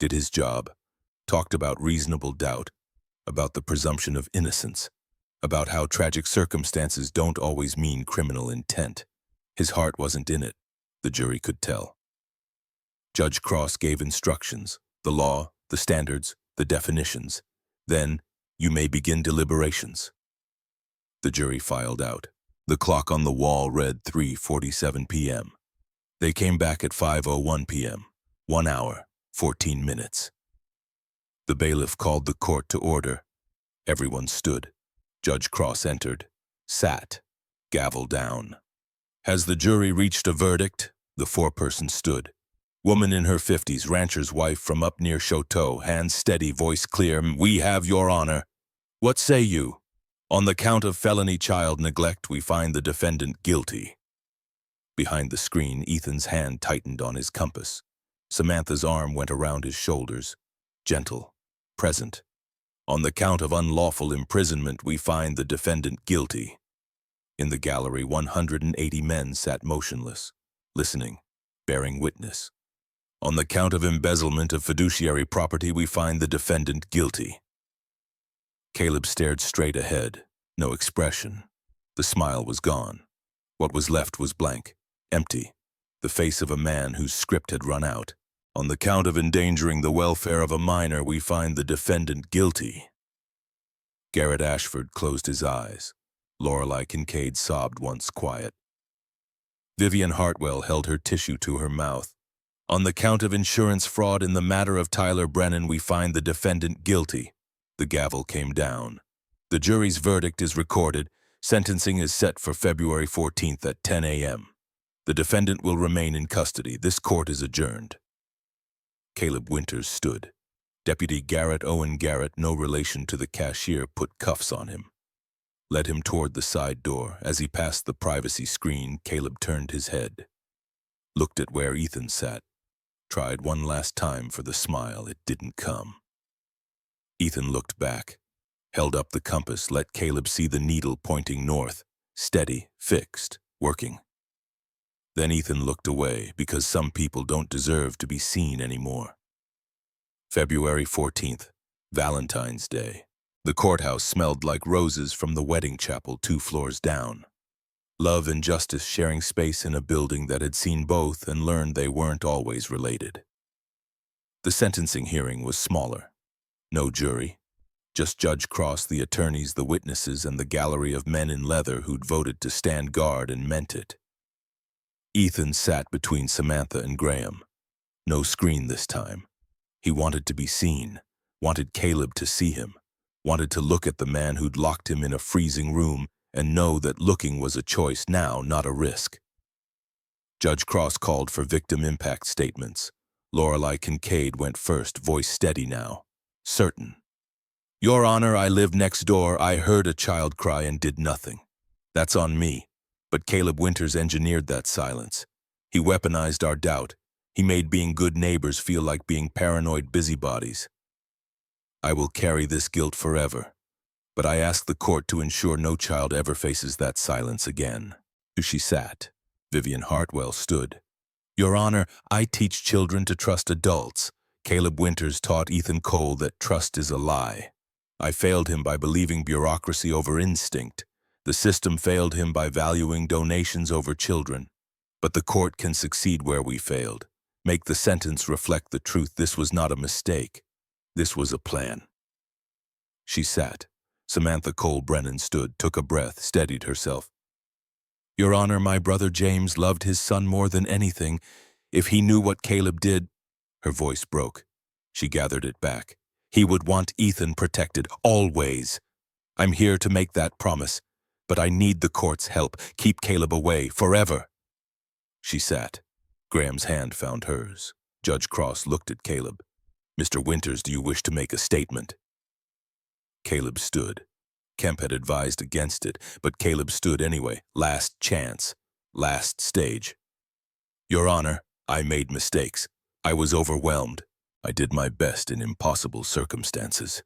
Speaker 1: did his job, talked about reasonable doubt, about the presumption of innocence, about how tragic circumstances don't always mean criminal intent. His heart wasn't in it. The jury could tell. Judge Cross gave instructions, the law, the standards, the definitions. Then, you may begin deliberations. The jury filed out. The clock on the wall read 3:47 p.m. They came back at 5:01 p.m. 1 hour, 14 minutes. The bailiff called the court to order. Everyone stood. Judge Cross entered, sat, gavel down. Has the jury reached a verdict? The foreperson stood. Woman in her 50s, rancher's wife from up near Choteau, hands steady, voice clear. We have your honor. What say you? On the count of felony child neglect, we find the defendant guilty. Behind the screen, Ethan's hand tightened on his compass. Samantha's arm went around his shoulders. Gentle, present. On the count of unlawful imprisonment, we find the defendant guilty. In the gallery, 180 men sat motionless, listening, bearing witness. On the count of embezzlement of fiduciary property, we find the defendant guilty. Caleb stared straight ahead, no expression. The smile was gone. What was left was blank, empty, the face of a man whose script had run out. On the count of endangering the welfare of a minor, we find the defendant guilty. Garrett Ashford closed his eyes. Lorelei Kincaid sobbed once quiet. Vivian Hartwell held her tissue to her mouth. On the count of insurance fraud in the matter of Tyler Brennan, we find the defendant guilty. The gavel came down. The jury's verdict is recorded. Sentencing is set for February 14th at 10 a.m. The defendant will remain in custody. This court is adjourned. Caleb Winters stood. Deputy Garrett Owen Garrett, no relation to the cashier, put cuffs on him. Led him toward the side door. As he passed the privacy screen, Caleb turned his head. Looked at where Ethan sat. Tried one last time for the smile. It didn't come. Ethan looked back. Held up the compass, let Caleb see the needle pointing north. Steady, fixed, working. Then Ethan looked away, because some people don't deserve to be seen anymore. February 14th, Valentine's Day. The courthouse smelled like roses from the wedding chapel 2 floors down. Love and justice sharing space in a building that had seen both and learned they weren't always related. The sentencing hearing was smaller. No jury. Just Judge Cross, the attorneys, the witnesses, and the gallery of men in leather who'd voted to stand guard and meant it. Ethan sat between Samantha and Graham. No screen this time. He wanted to be seen, wanted Caleb to see him, wanted to look at the man who'd locked him in a freezing room and know that looking was a choice now, not a risk. Judge Cross called for victim impact statements. Lorelei Kincaid went first, voice steady now, certain. Your Honor, I lived next door. I heard a child cry and did nothing. That's on me. But Caleb Winters engineered that silence. He weaponized our doubt. He made being good neighbors feel like being paranoid busybodies. I will carry this guilt forever. But I ask the court to ensure no child ever faces that silence again. She sat. Vivian Hartwell stood. Your Honor, I teach children to trust adults. Caleb Winters taught Ethan Cole that trust is a lie. I failed him by believing bureaucracy over instinct. The system failed him by valuing donations over children. But the court can succeed where we failed. Make the sentence reflect the truth. This was not a mistake. This was a plan. She sat. Samantha Cole Brennan stood, took a breath, steadied herself. Your Honor, my brother James loved his son more than anything. If he knew what Caleb did... Her voice broke. She gathered it back. He would want Ethan protected, always. I'm here to make that promise, but I need the court's help. Keep Caleb away, forever. She sat. Graham's hand found hers. Judge Cross looked at Caleb. Mr. Winters, do you wish to make a statement? Caleb stood. Kemp had advised against it, but Caleb stood anyway. Last chance. Last stage. Your Honor, I made mistakes. I was overwhelmed. I did my best in impossible circumstances.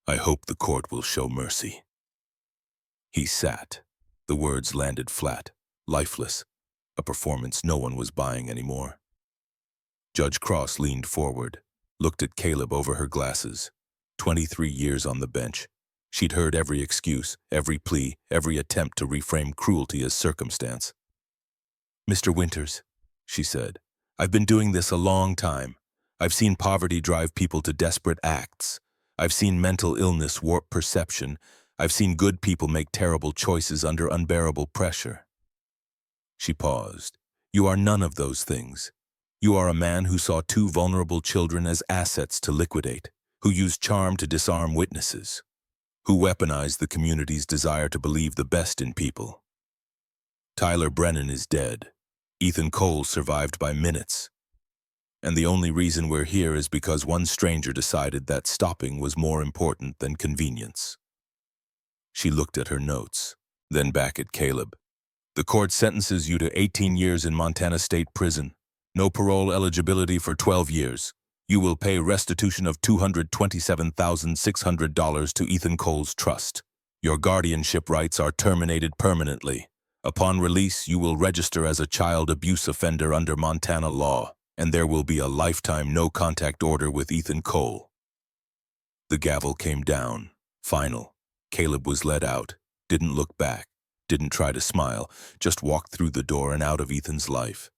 Speaker 1: I hope the court will show mercy. He sat. The words landed flat, lifeless, a performance no one was buying anymore. Judge Cross leaned forward, looked at Caleb over her glasses. 23 years on the bench. She'd heard every excuse, every plea, every attempt to reframe cruelty as circumstance. Mr. Winters, she said, I've been doing this a long time. I've seen poverty drive people to desperate acts. I've seen mental illness warp perception. I've seen good people make terrible choices under unbearable pressure." She paused. "You are none of those things. You are a man who saw two vulnerable children as assets to liquidate, who used charm to disarm witnesses, who weaponized the community's desire to believe the best in people. Tyler Brennan is dead. Ethan Cole survived by minutes. And the only reason we're here is because one stranger decided that stopping was more important than convenience." She looked at her notes, then back at Caleb. "The court sentences you to 18 years in Montana State Prison. No parole eligibility for 12 years. You will pay restitution of $227,600 to Ethan Cole's trust. Your guardianship rights are terminated permanently. Upon release, you will register as a child abuse offender under Montana law, and there will be a lifetime no-contact order with Ethan Cole." The gavel came down. Final. Caleb was let out, didn't look back, didn't try to smile, just walked through the door and out of Ethan's life.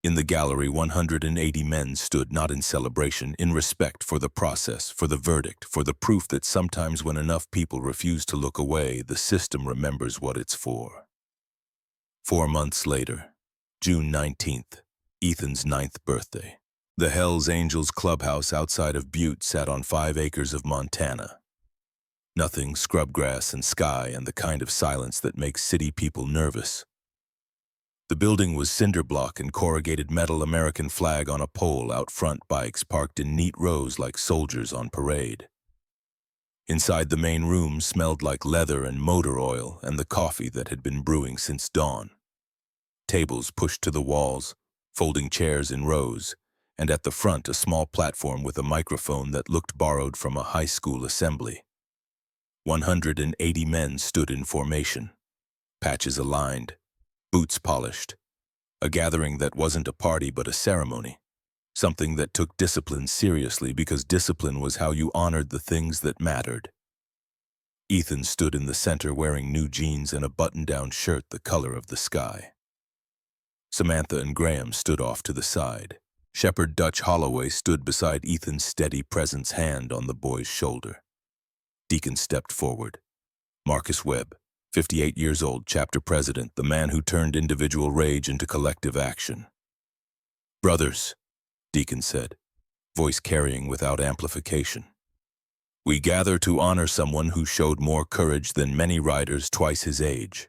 Speaker 1: In the gallery, 180 men stood, not in celebration, in respect for the process, for the verdict, for the proof that sometimes when enough people refuse to look away, the system remembers what it's for. 4 months later, June 19th, Ethan's 9th birthday. The Hells Angels clubhouse outside of Butte sat on 5 acres of Montana. Nothing, scrubgrass and sky and the kind of silence that makes city people nervous. The building was cinder block and corrugated metal American flag on a pole out front, bikes parked in neat rows like soldiers on parade. Inside, the main room smelled like leather and motor oil and the coffee that had been brewing since dawn. Tables pushed to the walls, folding chairs in rows, and at the front a small platform with a microphone that looked borrowed from a high school assembly. 180 men stood in formation, patches aligned, boots polished. A gathering that wasn't a party but a ceremony. Something that took discipline seriously because discipline was how you honored the things that mattered. Ethan stood in the center wearing new jeans and a button-down shirt the color of the sky. Samantha and Graham stood off to the side. Shepherd Dutch Holloway stood beside Ethan's steady presence, hand on the boy's shoulder. Deacon stepped forward. Marcus Webb, 58 years old, chapter president, the man who turned individual rage into collective action. "Brothers," Deacon said, voice carrying without amplification, "we gather to honor someone who showed more courage than many riders twice his age.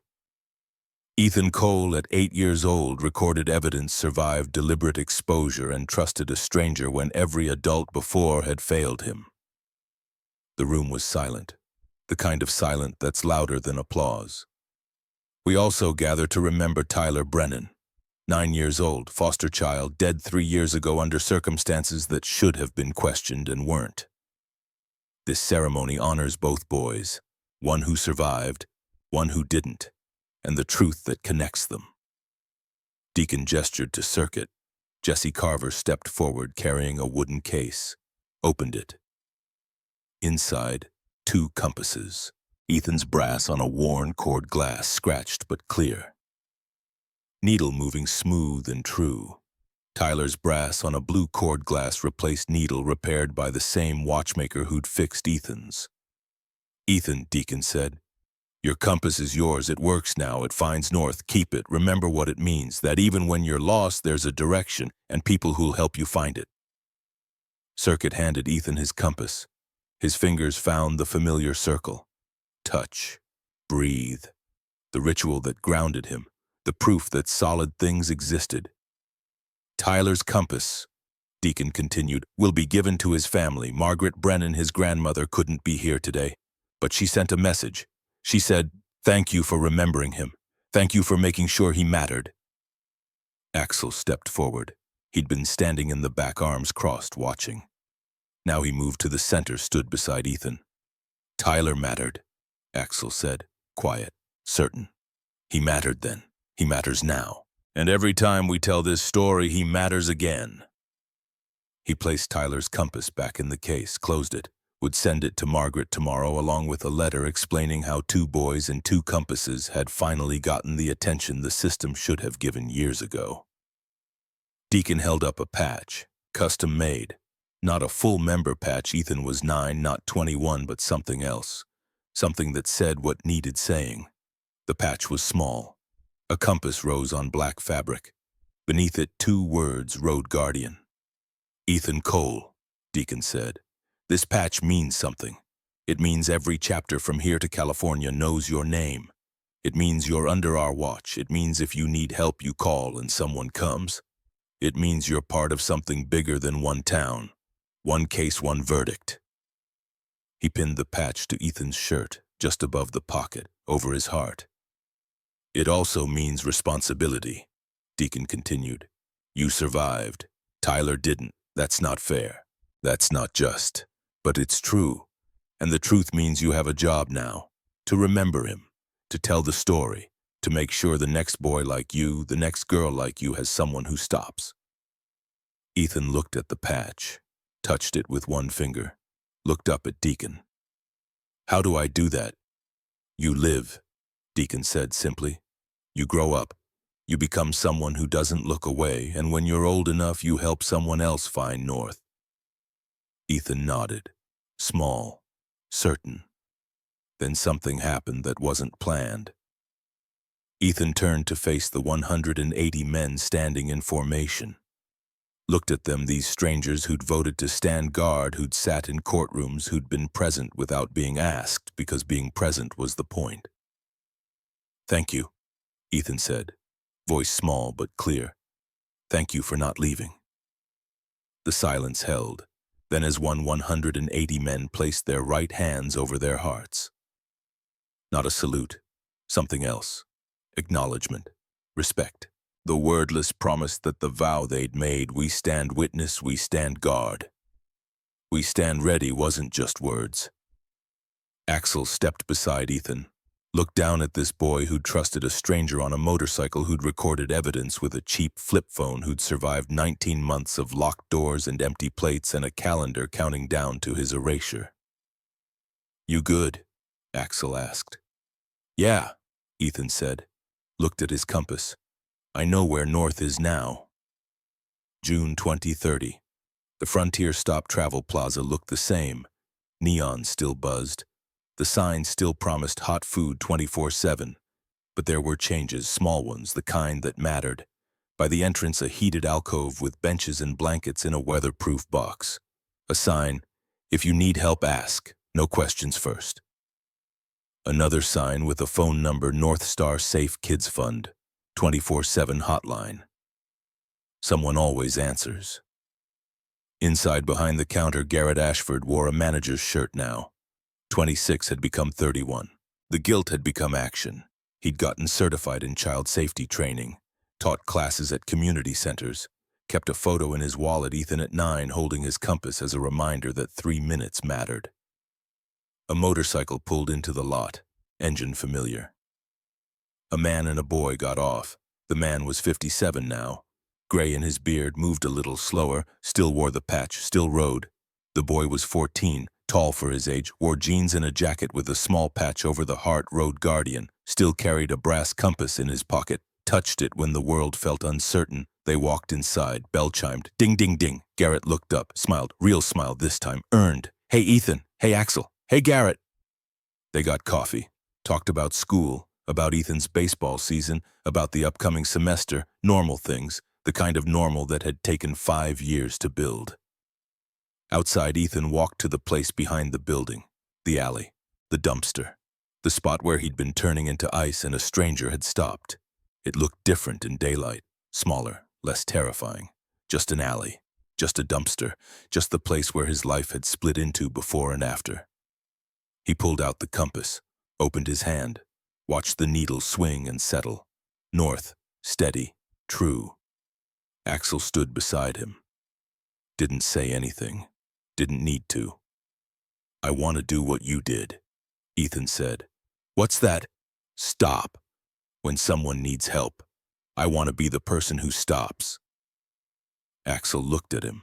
Speaker 1: Ethan Cole, at 8 years old, recorded evidence, survived deliberate exposure, and trusted a stranger when every adult before had failed him." The room was silent, the kind of silent that's louder than applause. "We also gather to remember Tyler Brennan, 9 years old, foster child, dead 3 years ago under circumstances that should have been questioned and weren't. This ceremony honors both boys, one who survived, one who didn't, and the truth that connects them." Deacon gestured to Circuit. Jesse Carver stepped forward carrying a wooden case, opened it. Inside, 2 compasses, Ethan's brass on a worn cord glass, scratched but clear. Needle moving smooth and true. Tyler's brass on a blue cord glass replaced needle repaired by the same watchmaker who'd fixed Ethan's. "Ethan," Deacon said, "your compass is yours. It works now. It finds north. Keep it. Remember what it means, that even when you're lost, there's a direction and people who'll help you find it." Circuit handed Ethan his compass. His fingers found the familiar circle. Touch. Breathe. The ritual that grounded him. The proof that solid things existed. "Tyler's compass," Deacon continued, "will be given to his family. Margaret Brennan, his grandmother, couldn't be here today, but she sent a message. She said, 'Thank you for remembering him. Thank you for making sure he mattered.'" Axel stepped forward. He'd been standing in the back, arms crossed, watching. Now he moved to the center, stood beside Ethan. "Tyler mattered," Axel said, quiet, certain. "He mattered then. He matters now. And every time we tell this story, he matters again." He placed Tyler's compass back in the case, closed it, would send it to Margaret tomorrow along with a letter explaining how 2 boys and 2 compasses had finally gotten the attention the system should have given years ago. Deacon held up a patch, custom made. Not a full member patch. Ethan was 9, not 21, but something else. something that said what needed saying. The patch was small. A compass rose on black fabric. Beneath it, 2 words, Road Guardian. Ethan Cole, Deacon said. This patch means something. It means every chapter from here to California knows your name. It means you're under our watch. It means if you need help, you call and someone comes. It means you're part of something bigger than one town. One case, one verdict. He pinned the patch to Ethan's shirt, just above the pocket, over his heart. It also means responsibility, Deacon continued. You survived. Tyler didn't. That's not fair. That's not just. But it's true. And the truth means you have a job now. To remember him. To tell the story. To make sure the next boy like you, the next girl like you has someone who stops. Ethan looked at the patch, touched it with one finger, looked up at Deacon. How do I do that? You live, Deacon said simply. You grow up. You become someone who doesn't look away, and when you're old enough, you help someone else find north. Ethan nodded, small, certain. Then something happened that wasn't planned. Ethan turned to face the 180 men standing in formation. Looked at them, these strangers who'd voted to stand guard, who'd sat in courtrooms, who'd been present without being asked, because being present was the point. Thank you, Ethan said, voice small but clear. Thank you for not leaving. The silence held. Then as 180 men placed their right hands over their hearts. Not a salute, something else. Acknowledgement, respect. The wordless promise that the vow they'd made, we stand witness, we stand guard. We stand ready wasn't just words. Axel stepped beside Ethan, looked down at this boy who'd trusted a stranger on a motorcycle, who'd recorded evidence with a cheap flip phone, who'd survived 19 months of locked doors and empty plates and a calendar counting down to his erasure. You good? Axel asked. Yeah, Ethan said, looked at his compass. I know where north is now. June 2030. The Frontier Stop Travel Plaza looked the same. Neon still buzzed. The sign still promised hot food 24/7. But there were changes, small ones, the kind that mattered. By the entrance, a heated alcove with benches and blankets in a weatherproof box. A sign, if you need help, ask. No questions first. Another sign with a phone number, North Star Safe Kids Fund. 24/7 hotline. Someone always answers. Inside behind the counter, Garrett Ashford wore a manager's shirt now. 26 had become 31. The guilt had become action. He'd gotten certified in child safety training, taught classes at community centers, kept a photo in his wallet, Ethan at 9 holding his compass as a reminder that 3 minutes mattered. A motorcycle pulled into the lot, engine familiar. A man and a boy got off. The man was 57 now. Gray in his beard, moved a little slower, still wore the patch, still rode. The boy was 14, tall for his age, wore jeans and a jacket with a small patch over the heart, Road Guardian, still carried a brass compass in his pocket, touched it when the world felt uncertain. They walked inside, bell chimed, ding, ding, ding. Garrett looked up, smiled, real smile this time, earned. Hey, Ethan. Hey, Axel. Hey, Garrett. They got coffee, talked about school, about Ethan's baseball season, about the upcoming semester, normal things, the kind of normal that had taken 5 years to build. Outside, Ethan walked to the place behind the building, the alley, the dumpster, the spot where he'd been turning into ice and a stranger had stopped. It looked different in daylight, smaller, less terrifying. Just an alley, just a dumpster, just the place where his life had split into before and after. He pulled out the compass, opened his hand, watched the needle swing and settle. North, steady, true. Axel stood beside him. Didn't say anything. Didn't need to. I want to do what you did, Ethan said. What's that? Stop. When someone needs help, I want to be the person who stops. Axel looked at him.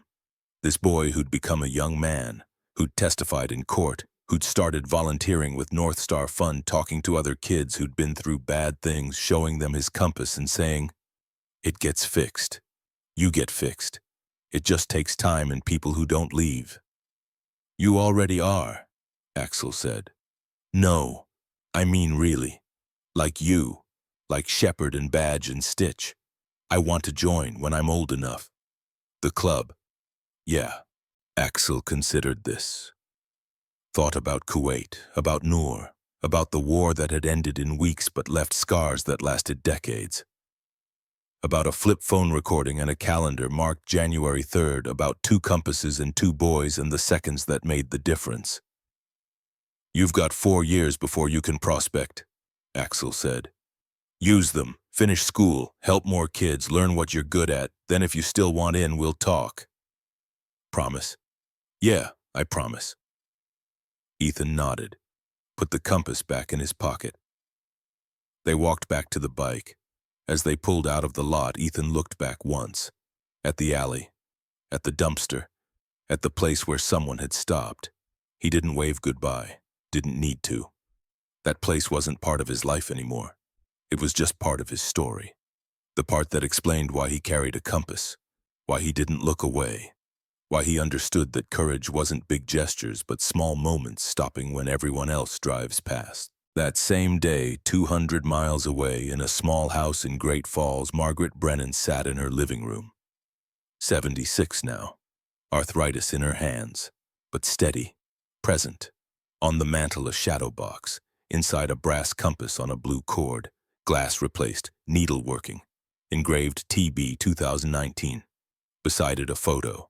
Speaker 1: This boy who'd become a young man, who'd testified in court, who'd started volunteering with North Star Fund, talking to other kids who'd been through bad things, showing them his compass and saying, it gets fixed. You get fixed. It just takes time and people who don't leave. You already are, Axel said. No, I mean really. Like you. Like Shepherd and Badge and Stitch. I want to join when I'm old enough. The club. Yeah. Axel considered this. Thought about Kuwait, about Noor, about the war that had ended in weeks but left scars that lasted decades. About a flip phone recording and a calendar marked January 3rd, about 2 compasses and 2 boys and the seconds that made the difference. You've got 4 years before you can prospect, Axel said. Use them, finish school, help more kids, learn what you're good at, then if you still want in, we'll talk. Promise? Yeah, I promise. Ethan nodded, put the compass back in his pocket. They walked back to the bike. As they pulled out of the lot, Ethan looked back once. At the alley, at the dumpster, at the place where someone had stopped. He didn't wave goodbye, didn't need to. That place wasn't part of his life anymore. It was just part of his story. The part that explained why he carried a compass, why he didn't look away, why he understood that courage wasn't big gestures but small moments stopping when everyone else drives past. That same day, 200 miles away, in a small house in Great Falls, Margaret Brennan sat in her living room. 76 now, arthritis in her hands, but steady, present. On the mantel a shadow box, inside a brass compass on a blue cord, glass replaced, needle working, engraved TB 2019. Beside it a photo.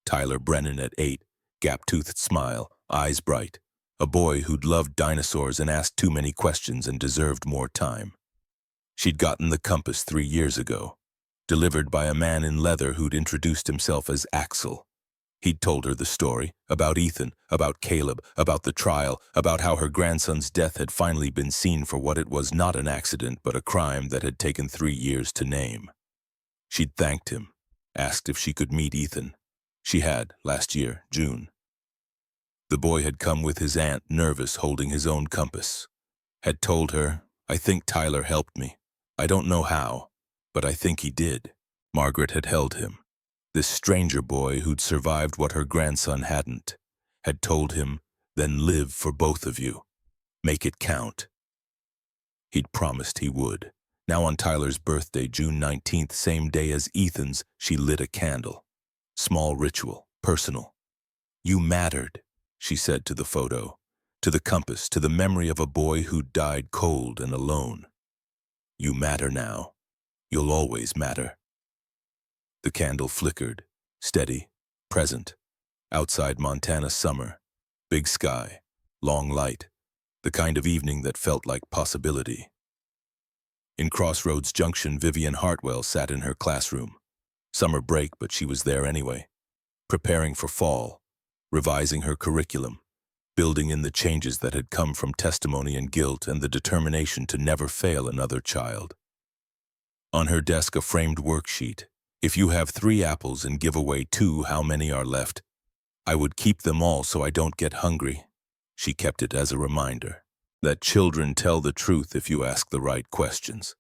Speaker 1: Tyler Brennan at 8, gap-toothed smile, eyes bright. A boy who'd loved dinosaurs and asked too many questions and deserved more time. She'd gotten the compass 3 years ago, delivered by a man in leather who'd introduced himself as Axel. He'd told her the story, about Ethan, about Caleb, about the trial, about how her grandson's death had finally been seen for what it was, not an accident but a crime that had taken 3 years to name. She'd thanked him, asked if she could meet Ethan. She had, last year, June. The boy had come with his aunt, nervous, holding his own compass. Had told her, I think Tyler helped me. I don't know how, but I think he did. Margaret had held him. This stranger boy who'd survived what her grandson hadn't. Had told him, then live for both of you. Make it count. He'd promised he would. Now on Tyler's birthday, June 19th, same day as Ethan's, she lit a candle. Small ritual, personal. You mattered, she said to the photo, to the compass, to the memory of a boy who died cold and alone. You matter now. You'll always matter. The candle flickered, steady, present. Outside Montana summer, big sky, long light, the kind of evening that felt like possibility. In Crossroads Junction, Vivian Hartwell sat in her classroom. Summer break, but she was there anyway, preparing for fall, revising her curriculum, building in the changes that had come from testimony and guilt and the determination to never fail another child. On her desk, a framed worksheet. If you have 3 apples and give away 2, how many are left? I would keep them all so I don't get hungry. She kept it as a reminder that children tell the truth if you ask the right questions.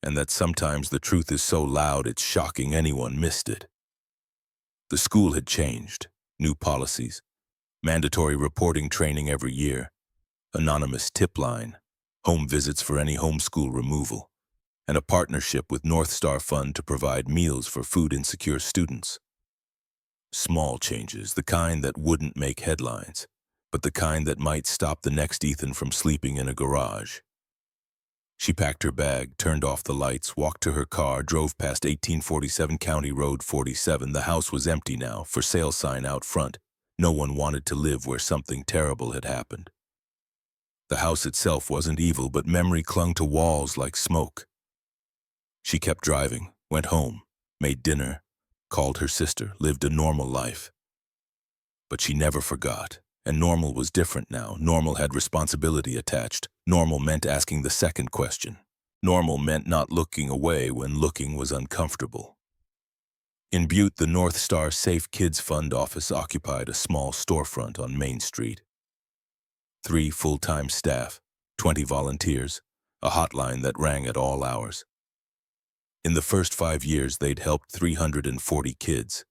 Speaker 1: And that sometimes the truth is so loud it's shocking anyone missed it. The school had changed. New policies, mandatory reporting training every year, anonymous tip line, home visits for any homeschool removal, and a partnership with North Star Fund to provide meals for food-insecure students. Small changes, the kind that wouldn't make headlines, but the kind that might stop the next Ethan from sleeping in a garage. She packed her bag, turned off the lights, walked to her car, drove past 1847 County Road 47. The house was empty now, for sale sign out front. No one wanted to live where something terrible had happened. The house itself wasn't evil, but memory clung to walls like smoke. She kept driving, went home, made dinner, called her sister, lived a normal life. But she never forgot. And normal was different now. Normal had responsibility attached. Normal meant asking the second question. Normal meant not looking away when looking was uncomfortable. In Butte, the North Star Safe Kids Fund office occupied a small storefront on Main Street. 3 full-time staff, 20 volunteers, a hotline that rang at all hours. In the first 5 years, they'd helped 340 kids.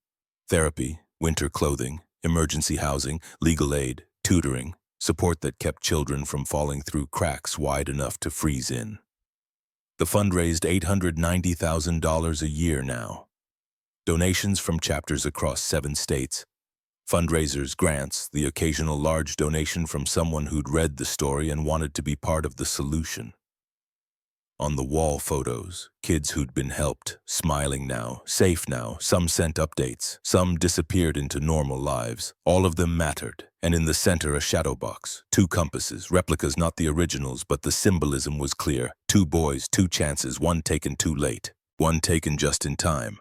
Speaker 1: Therapy, winter clothing, emergency housing, legal aid, tutoring, support that kept children from falling through cracks wide enough to freeze in. The fund raised $890,000 a year now. Donations from chapters across 7 states, fundraisers, grants, the occasional large donation from someone who'd read the story and wanted to be part of the solution. On the wall photos, kids who'd been helped, smiling now, safe now, some sent updates, some disappeared into normal lives. All of them mattered, and in the center a shadow box, 2 compasses, replicas not the originals, but the symbolism was clear. 2 boys, 2 chances, one taken too late, one taken just in time,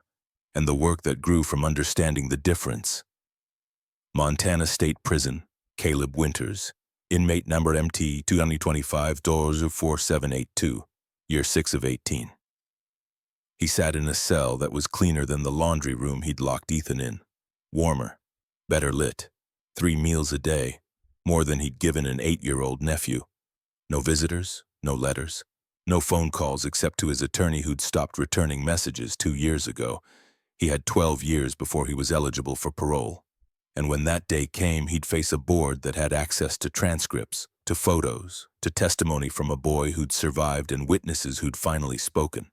Speaker 1: and the work that grew from understanding the difference. Montana State Prison, Caleb Winters, inmate number MT 2025-4782. Year 6 of 18. He sat in a cell that was cleaner than the laundry room he'd locked Ethan in. Warmer, better lit, 3 meals a day, more than he'd given an 8-year-old nephew. No visitors, no letters, no phone calls except to his attorney who'd stopped returning messages 2 years ago. He had 12 years before he was eligible for parole. And when that day came, he'd face a board that had access to transcripts, to photos, to testimony from a boy who'd survived and witnesses who'd finally spoken.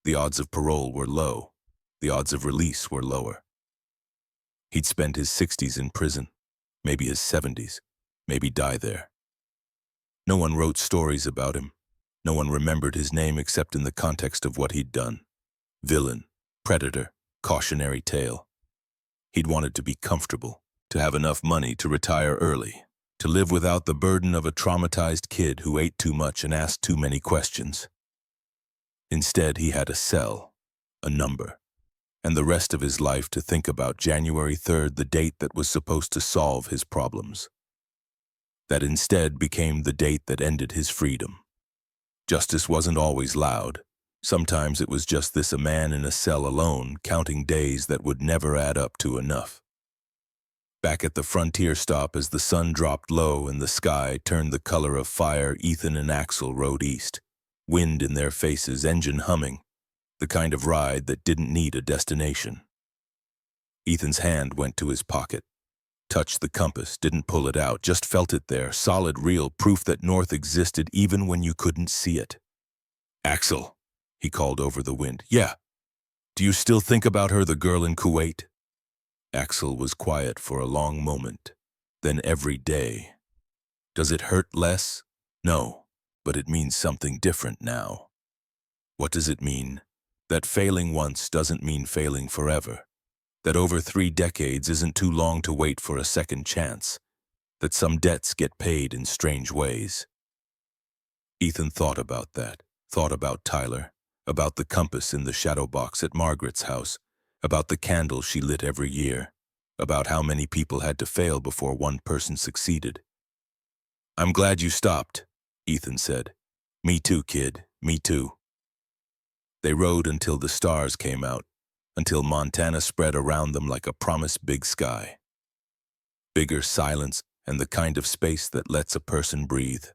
Speaker 1: The odds of parole were low. The odds of release were lower. He'd spend his 60s in prison, maybe his 70s, maybe die there. No one wrote stories about him. No one remembered his name except in the context of what he'd done. Villain, predator, cautionary tale. He'd wanted to be comfortable, to have enough money to retire early, to live without the burden of a traumatized kid who ate too much and asked too many questions. Instead, he had a cell, a number, and the rest of his life to think about January 3rd, the date that was supposed to solve his problems. That instead became the date that ended his freedom. Justice wasn't always loud. Sometimes it was just this, a man in a cell alone, counting days that would never add up to enough. Back at the frontier stop, as the sun dropped low and the sky turned the color of fire, Ethan and Axel rode east. Wind in their faces, engine humming, the kind of ride that didn't need a destination. Ethan's hand went to his pocket, touched the compass, didn't pull it out, just felt it there, solid, real, proof that north existed even when you couldn't see it. "Axel," he called over the wind. "Yeah. Do you still think about her, the girl in Kuwait?" Axel was quiet for a long moment. Then every day. "Does it hurt less?" "No, but it means something different now." "What does it mean?" "That failing once doesn't mean failing forever. That over 3 decades isn't too long to wait for a second chance. That some debts get paid in strange ways." Ethan thought about that, thought about Tyler, about the compass in the shadow box at Margaret's house, about the candle she lit every year, about how many people had to fail before one person succeeded. "I'm glad you stopped," Ethan said. "Me too, kid, me too." They rode until the stars came out, until Montana spread around them like a promised big sky. Bigger silence and the kind of space that lets a person breathe.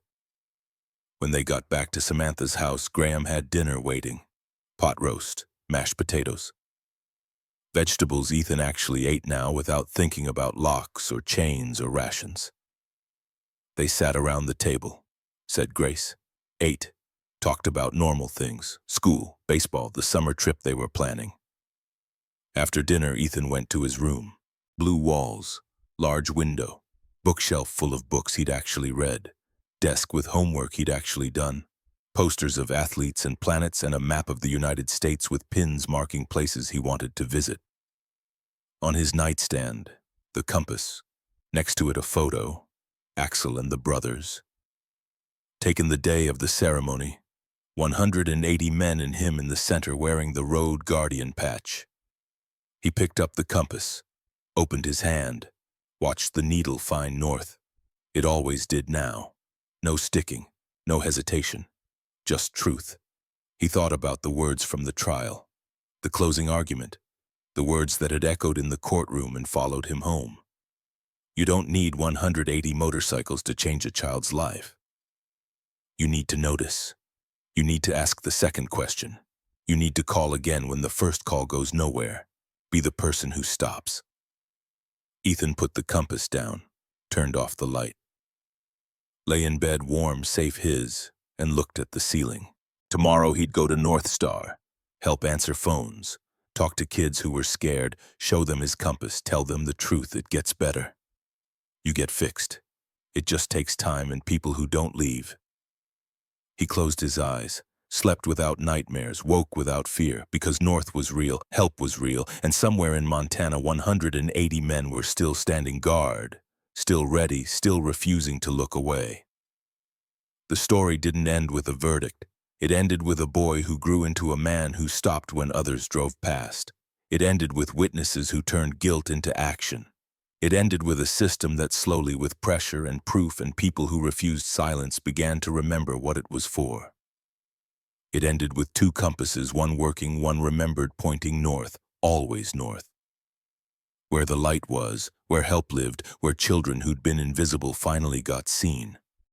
Speaker 1: When they got back to Samantha's house, Graham had dinner waiting. Pot roast, mashed potatoes. Vegetables Ethan actually ate now without thinking about locks or chains or rations. They sat around the table, said grace, ate, talked about normal things, school, baseball, the summer trip they were planning. After dinner, Ethan went to his room. Blue walls, large window, bookshelf full of books he'd actually read, desk with homework he'd actually done, posters of athletes and planets, and a map of the United States with pins marking places he wanted to visit. On his nightstand, the compass, next to it a photo, Axel and the brothers. Taken the day of the ceremony, 180 men and him in the center wearing the Road Guardian patch. He picked up the compass, opened his hand, watched the needle find north. It always did now. No sticking, no hesitation, just truth. He thought about the words from the trial, the closing argument, the words that had echoed in the courtroom and followed him home. You don't need 180 motorcycles to change a child's life. You need to notice. You need to ask the second question. You need to call again when the first call goes nowhere. Be the person who stops. Ethan put the compass down, turned off the light. lay in bed warm, safe his, and looked at the ceiling. Tomorrow he'd go to North Star, help answer phones, talk to kids who were scared, show them his compass, tell them the truth. It gets better. You get fixed. It just takes time and people who don't leave. He closed his eyes, slept without nightmares, woke without fear, because North was real, help was real, and somewhere in Montana 180 men were still standing guard, still ready, still refusing to look away. The story didn't end with a verdict. It ended with a boy who grew into a man who stopped when others drove past. It ended with witnesses who turned guilt into action. It ended with a system that slowly, with pressure and proof and people who refused silence, began to remember what it was for. It ended with two compasses, one working, one remembered, pointing north, always north. Where the light was, where help lived, where children who'd been invisible finally got seen.